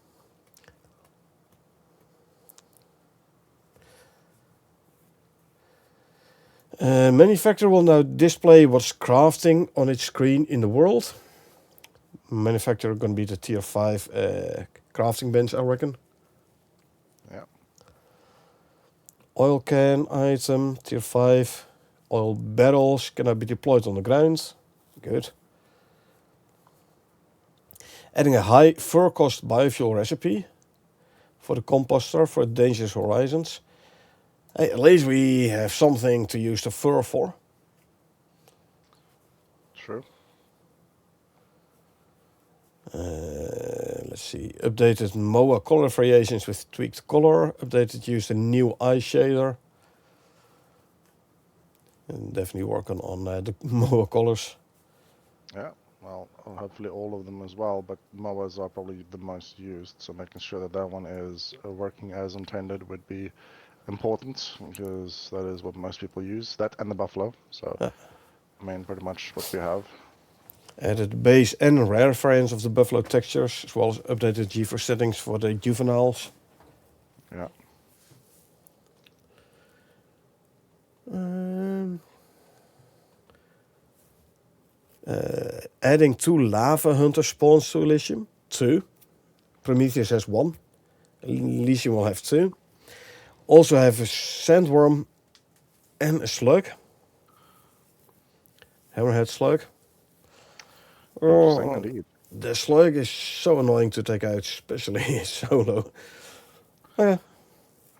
Manufacturer will now display what's crafting on its screen in the world. Manufacturer going to be the tier 5 crafting bench, I reckon. Yeah. Oil can item, tier 5. Oil barrels cannot be deployed on the ground. Good. Adding a high fur cost biofuel recipe for the composter for dangerous horizons. Hey, at least we have something to use the fur for. True. Let's see. Updated MOA color variations with tweaked color. Updated use the new eye shader. And definitely working on the MOA colors. Yeah. Well, hopefully all of them as well, but MOAs are probably the most used, so making sure that that one is working as intended would be important, because that is what most people use. That and the buffalo. So, I mean, pretty much what we have. Added base and rare variants of the buffalo textures, as well as updated GeForce settings for the juveniles. Yeah. Adding 2 lava hunter spawns to Elysium. 2. Prometheus has 1. Elysium will have 2. Also have a sandworm and a slug. Hammerhead slug. Interesting indeed. The slug is so annoying to take out, especially solo. Yeah.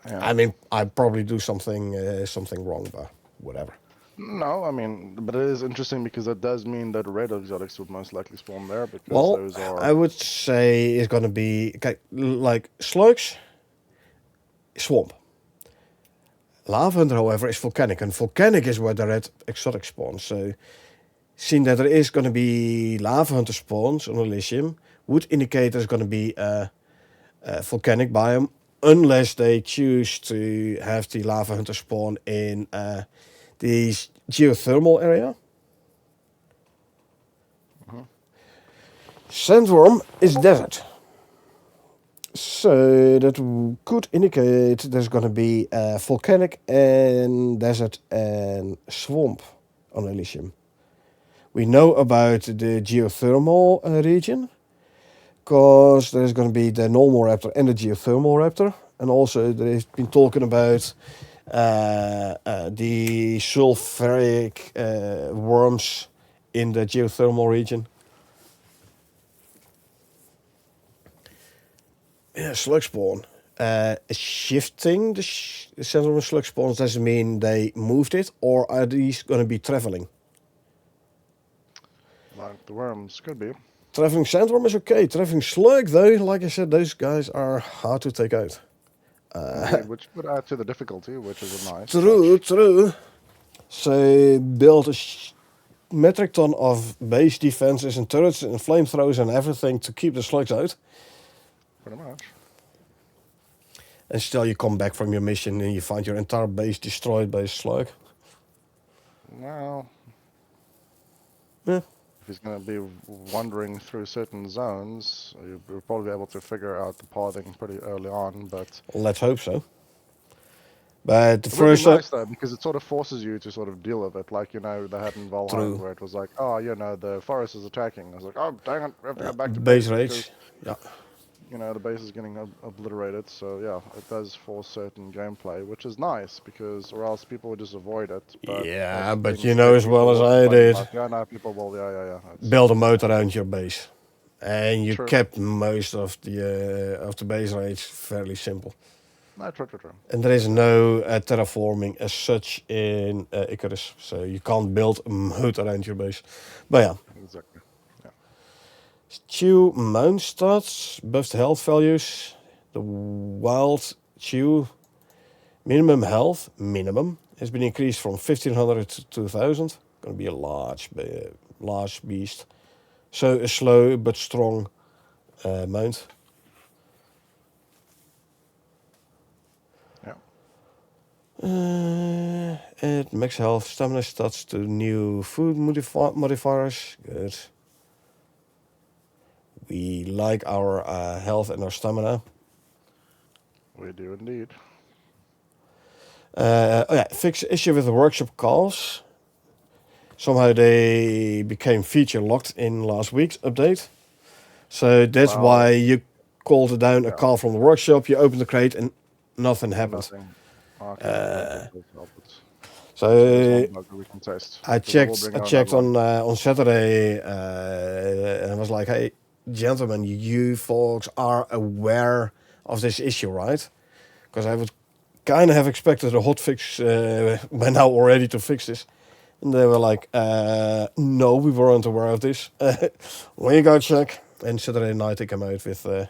I mean, I probably do something wrong, but whatever. No, I mean, but it is interesting because that does mean that red exotics would most likely spawn there, because Well, those are... I would say it's going to be like slugs, swamp. Lava Hunter, however, is volcanic, and volcanic is where the red exotic spawns. So, seeing that there is going to be Lava Hunter spawns on Elysium would indicate there's going to be a volcanic biome, unless they choose to have the Lava Hunter spawn in the geothermal area. Sandworm is desert. So that could indicate there's going to be volcanic and desert and swamp on Elysium. We know about the geothermal region, because there's going to be the normal raptor and the geothermal raptor. And also they've been talking about the sulfuric worms in the geothermal region. Yeah, slug spawn. Shifting the center of slug spawns doesn't mean they moved it, or are these going to be traveling? Like the worms could be. Traveling sandworm is okay. Traveling slug, though, like I said, those guys are hard to take out. Indeed, which would add to the difficulty, which is a nice True, touch. true. So build a metric ton of base defenses and turrets and flamethrowers and everything to keep the slugs out. Pretty much. And still you come back from your mission and you find your entire base destroyed by a slug. Well, Yeah. if he's going to be wandering through certain zones, you'll probably be able to figure out the pathing pretty early on, but... Let's hope so. But the It would be first... nice, though, because it sort of forces you to sort of deal with it. Like, you know, they had in Valheim, True. where it was like, oh, you know, the forest is attacking. I was like, oh, dang it, we have to go back to base because, rage. Yeah. you know, the base is getting obliterated. So, yeah, it does force certain gameplay, which is nice, because, or else people would just avoid it. But Yeah, but things you know that as well people as will I complain did. about. Yeah, no, people will, yeah. Build a moat around your base. and you True. kept most of the base rate fairly simple. No, true. And there is no terraforming as such in Icarus, so you can't build a moat around your base. But yeah, Exactly. Yeah. Chew mount stats, buffed health values. The wild Chew minimum health, has been increased from 1500 to 2000. Gonna be a large beast. So a slow but strong mount. Yeah. Add max health, stamina stats to new food modifiers. Good. We like our health and our stamina. We do indeed. Fix issue with the workshop calls. Somehow they became feature locked in last week's update. So that's why you called down a call from the workshop, you opened the crate and nothing happened. Nothing. Okay, that does help it. So there's one bug that we can test. I checked on Saturday and I was like, hey, gentlemen, you folks are aware of this issue, right? Because I would kind of have expected a hotfix by now already to fix this. And they were like, no, we weren't aware of this. We go check. And Saturday night they came out with a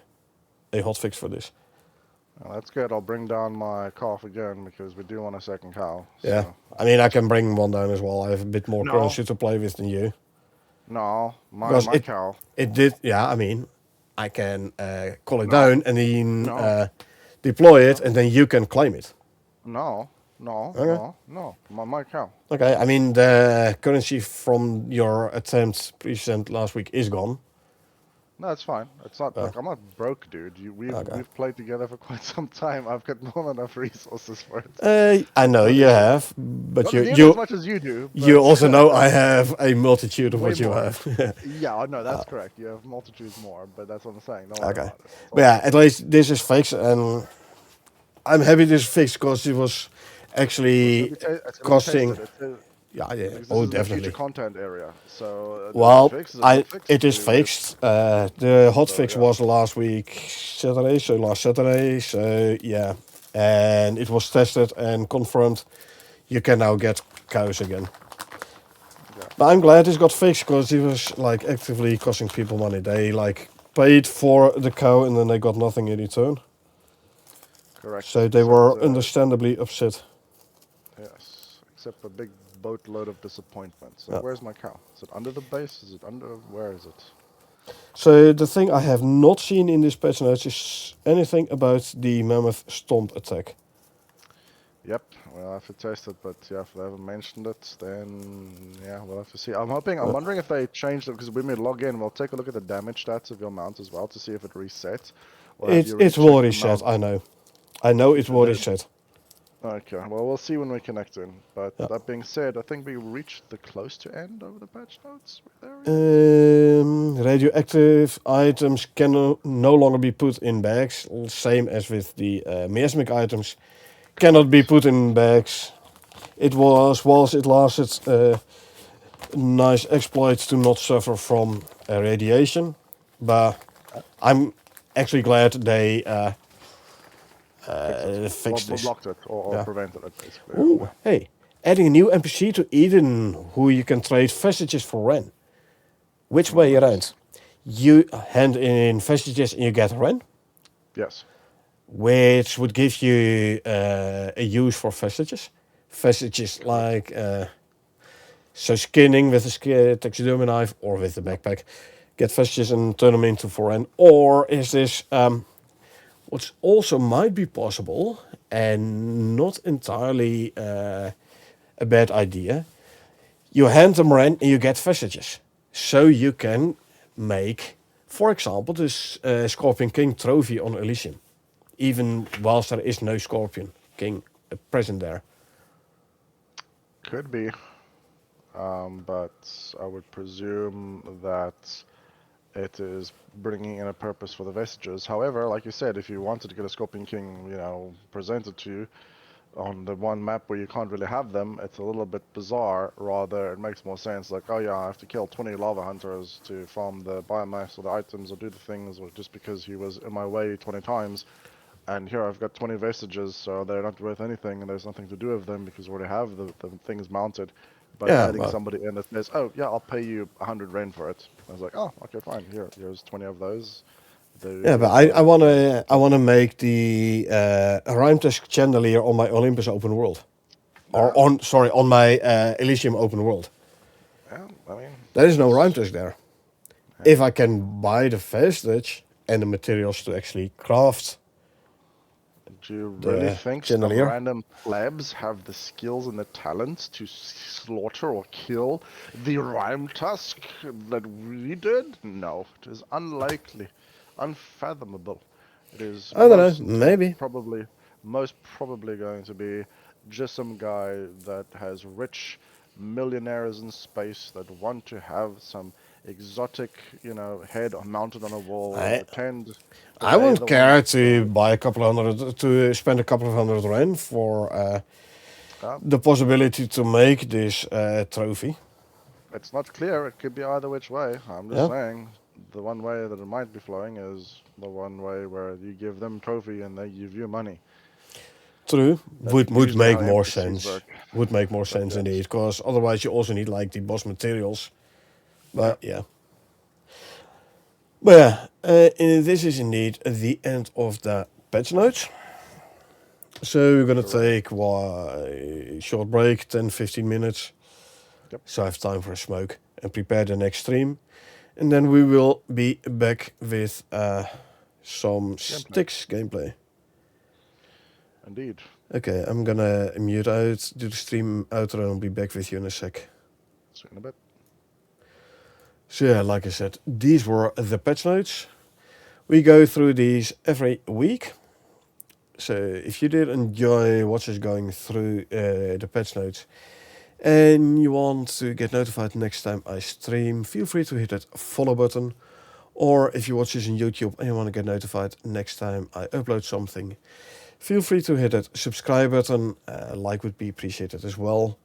hotfix for this. Well, that's good. I'll bring down my calf again because we do want a second cow. Yeah. So. I mean, I can bring one down as well. I have a bit more currency to play with than you. No, my cow. It did, yeah, I mean, I can call it down and then deploy it and then you can claim it. No, my cow. Okay, I mean, the currency from your attempt present last week is gone. No, it's fine. It's not like I'm not broke, dude. We've played together for quite some time. I've got more than enough resources for it. I know you have, but not you as much as you do. You also know I have a multitude of what you have. Yeah, no, that's correct. You have multitudes more, but that's what I'm saying. Don't worry about it. But yeah, at least this is fixed, and I'm happy this is fixed because it was actually costing. Yeah, oh, definitely. Future content area. So it is fixed. The hotfix was last Saturday. So yeah, and it was tested and confirmed. You can now get cows again. Yeah. But I'm glad this got fixed because it was like actively costing people money. They like paid for the cow and then they got nothing in return. Correct. So they were understandably upset. Yes, except a big boatload of disappointment. So where's my cow? Is it under the base? Is it where is it? So the thing I have not seen in this patch notes is anything about the mammoth stomp attack. Yep, we'll have to test it, but yeah, if they haven't mentioned it, then yeah, we'll have to see. I'm wondering if they changed it, because when we log in, we'll take a look at the damage stats of your mount as well to see if it resets. It will reset, I know. I know it will reset. Okay, well, we'll see when we connect in. But that being said, I think we reached the close to end over the patch notes. Radioactive items can no longer be put in bags, same as with the miasmic items. Cannot be put in bags. It lasted nice exploits to not suffer from radiation, but I'm actually glad they fixed this. Blocked it or prevented it, basically. Ooh, hey, adding a new NPC to Eden who you can trade vestiges for Ren. Which way around? You hand in vestiges and you get Ren? Yes. Which would give you a use for vestiges. Vestiges like so skinning with a taxidermy knife or with a backpack. Get vestiges and turn them into Ren. Or is this what also might be possible and not entirely a bad idea. You hand them Ren and you get vestiges. So you can make, for example, this Scorpion King trophy on Elysium. Even whilst there is no Scorpion King present there. Could be. But I would presume that it is bringing in a purpose for the vestiges. However, like you said, if you wanted to get a Scorpion King, presented to you, on the one map where you can't really have them, it's a little bit bizarre. Rather, it makes more sense. Like, oh yeah, I have to kill 20 lava hunters to farm the biomass or the items or do the things, or just because he was in my way 20 times. And here I've got 20 vestiges, so they're not worth anything, and there's nothing to do with them because we already have the things mounted. But Yeah, adding but somebody in that says, "Oh yeah, I'll pay you 100 Rand for it," I was like, "Oh, okay, fine. Here's 20 of those. There you yeah, but go." I So wanna make the Ruimtusk chandelier on my Olympus open world, or yeah, on my Elysium open world. yeah. I mean, There is no it's Ruimtusk there. yeah. If I can buy the vestige and the materials to actually craft Do you really the think some chandelier, random plebs have the skills and the talents to slaughter or kill the rhyme tusk that we did? No, it is unlikely, unfathomable. It is I don't know, maybe. most probably going to be just some guy that has rich millionaires in space that want to have some exotic, head mounted on a wall and I pretend that I they're won't the ones care that killed to it. buy a couple of hundred to spend a couple of hundred rand for Uh, the possibility to make this trophy. It's not clear. It could be either which way. I'm just Yeah, saying the one way that it might be flowing is the one way where you give them trophy and they give you money. true. That's Would usually how make more NPCs sense. work. Would make more But sense yes, indeed, because otherwise you also need like the boss materials. yeah, But yeah, but yeah, this is indeed the end of the patch notes. So we're gonna correct. take a short break, 10-15 minutes, Yep, so I have time for a smoke and prepare the next stream. And then we will be back with some gameplay. sticks gameplay. Indeed. Okay, I'm gonna mute out, do the stream outro, and I'll be back with you in a sec. See you in a bit. So yeah, like I said, these were the patch notes. We go through these every week. So if you did enjoy watch us going through the patch notes and you want to get notified next time I stream, feel free to hit that follow button. Or if you watch this on YouTube and you want to get notified next time I upload something, feel free to hit that subscribe button. Like would be appreciated as well.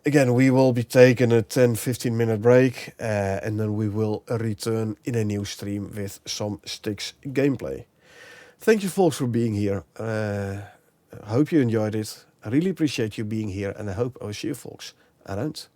Again, we will be taking a 10-15 minute break and then we will return in a new stream with some Sticks gameplay. Thank you folks for being here. I hope you enjoyed it. I really appreciate you being here and I hope I will see you folks around.